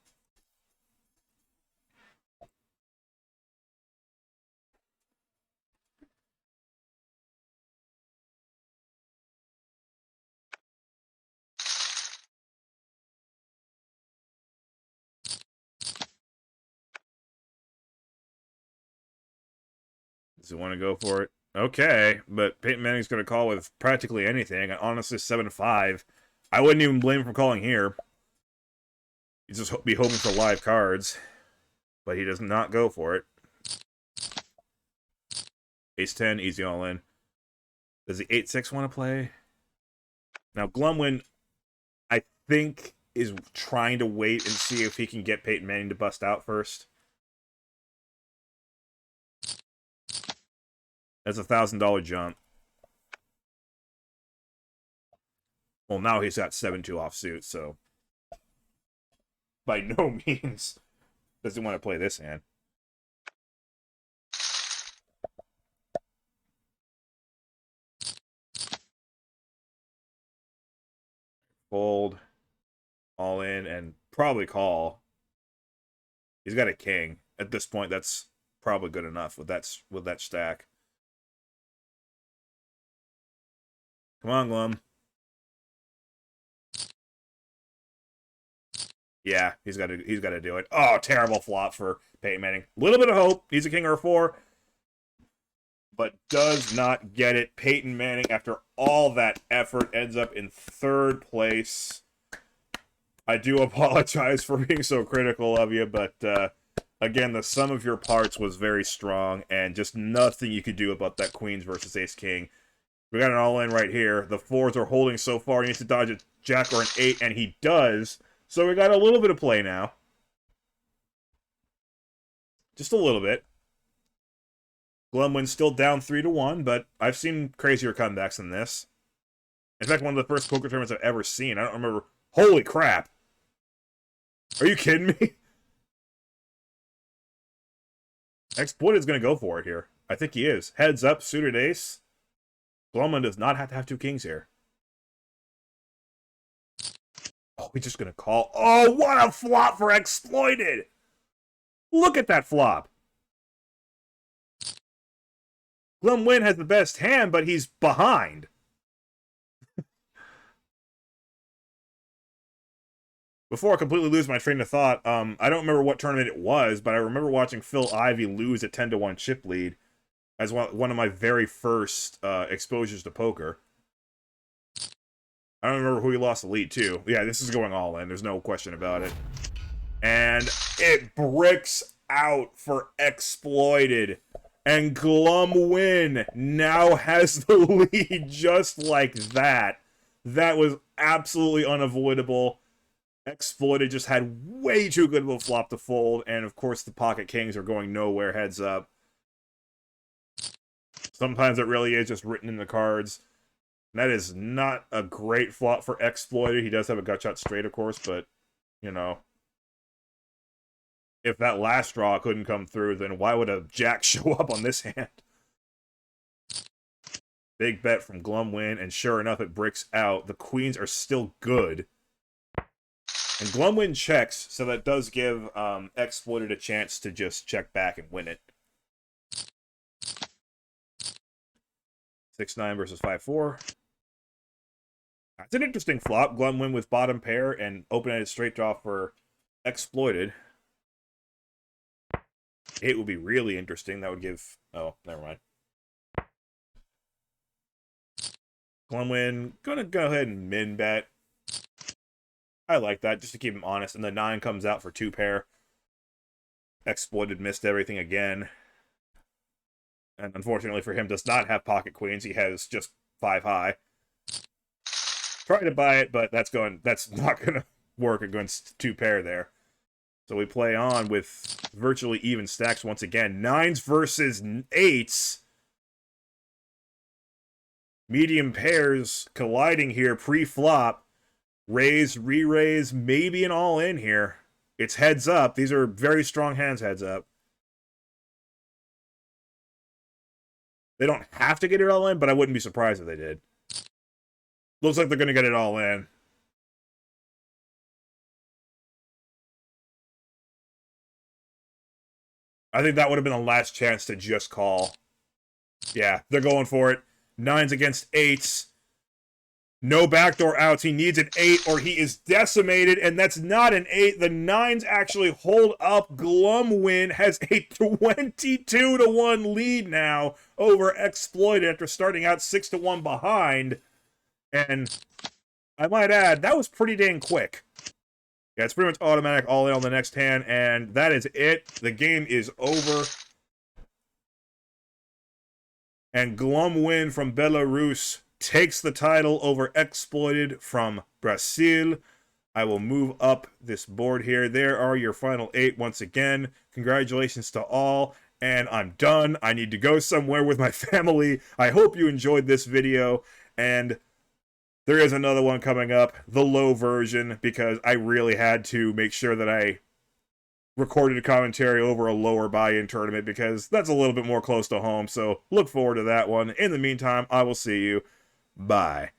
Does he want to go for it? Okay, but Peyton Manning's going to call with practically anything. Honestly, 7-5. I wouldn't even blame him for calling here. He'd just be hoping for live cards. But he does not go for it. Ace-10, easy all-in. Does the 8-6 want to play? Now, Glumwin, I think, is trying to wait and see if he can get Peyton Manning to bust out first. That's a $1,000 jump. Well, now he's got 7-2 offsuit, so by no means does he want to play this hand. Fold, all in, and probably call. He's got a king. At this point, that's probably good enough with that stack. Come on, Glum. Yeah, he's got to do it. Oh, terrible flop for Peyton Manning. A little bit of hope. He's a king or a 4, but does not get it. Peyton Manning, after all that effort, ends up in 3rd place. I do apologize for being so critical of you, but again, the sum of your parts was very strong, and just nothing you could do about that Queens versus Ace-King. We got an all-in right here. The 4s are holding so far. He needs to dodge a Jack or an 8, and he does. So we got a little bit of play now. Just a little bit. Glumwin's still down 3-1, but I've seen crazier comebacks than this. In fact, one of the first poker tournaments I've ever seen. I don't remember. Holy crap! Are you kidding me? Exploited's going to go for it here. I think he is. Heads up, suited ace. Glumwin does not have to have 2 kings here. Oh, he's just going to call. Oh, what a flop for Exploited! Look at that flop. Glumwin has the best hand, but he's behind. Before I completely lose my train of thought, I don't remember what tournament it was, but I remember watching Phil Ivey lose a 10-1 chip lead as one of my very first exposures to poker. I don't remember who he lost the lead to. Yeah, this is going all in. There's no question about it. And it bricks out for Exploited. And Glumwin now has the lead just like that. That was absolutely unavoidable. Exploited just had way too good of a flop to fold. And of course the pocket kings are going nowhere heads up. Sometimes it really is just written in the cards. That is not a great flop for Exploited. He does have a gut shot straight, of course, but, you know, if that last draw couldn't come through, then why would a jack show up on this hand? Big bet from Glumwin, and sure enough, it bricks out. The queens are still good. And Glumwin checks, so that does give Exploited a chance to just check back and win it. 6-9 versus 5-4. That's an interesting flop. Glumwin with bottom pair and open-ended straight draw for Exploited. It would be really interesting. That would give... Oh, never mind. Glumwin, gonna go ahead and min bet. I like that, just to keep him honest. And the 9 comes out for 2 pair. Exploited missed everything again. And unfortunately for him, does not have pocket queens. He has just 5 high. Trying to buy it, but that's not gonna work against 2 pair there. So we play on with virtually even stacks once again. 9s versus 8s. Medium pairs colliding here pre-flop. Raise, re-raise, maybe an all-in here. It's heads up. These are very strong hands heads up. They don't have to get it all in, but I wouldn't be surprised if they did. Looks like they're going to get it all in. I think that would have been the last chance to just call. Yeah, they're going for it. 9s against 8s. No backdoor outs. He needs an 8 or he is decimated, and that's not an 8. The 9s actually hold up. Glumwin has a 22-1 lead now over Exploited after starting out 6-1 behind. And I might add, that was pretty dang quick. Yeah, it's pretty much automatic all in on the next hand, and that is it. The game is over. And Glumwin from Belarus takes the title over Exploited from Brazil. I will move up this board here. There are your final 8 once again. Congratulations to all. And I'm done. I need to go somewhere with my family. I hope you enjoyed this video. And there is another one coming up, the low version, because I really had to make sure that I recorded a commentary over a lower buy-in tournament because that's a little bit more close to home. So look forward to that one. In the meantime, I will see you. Bye.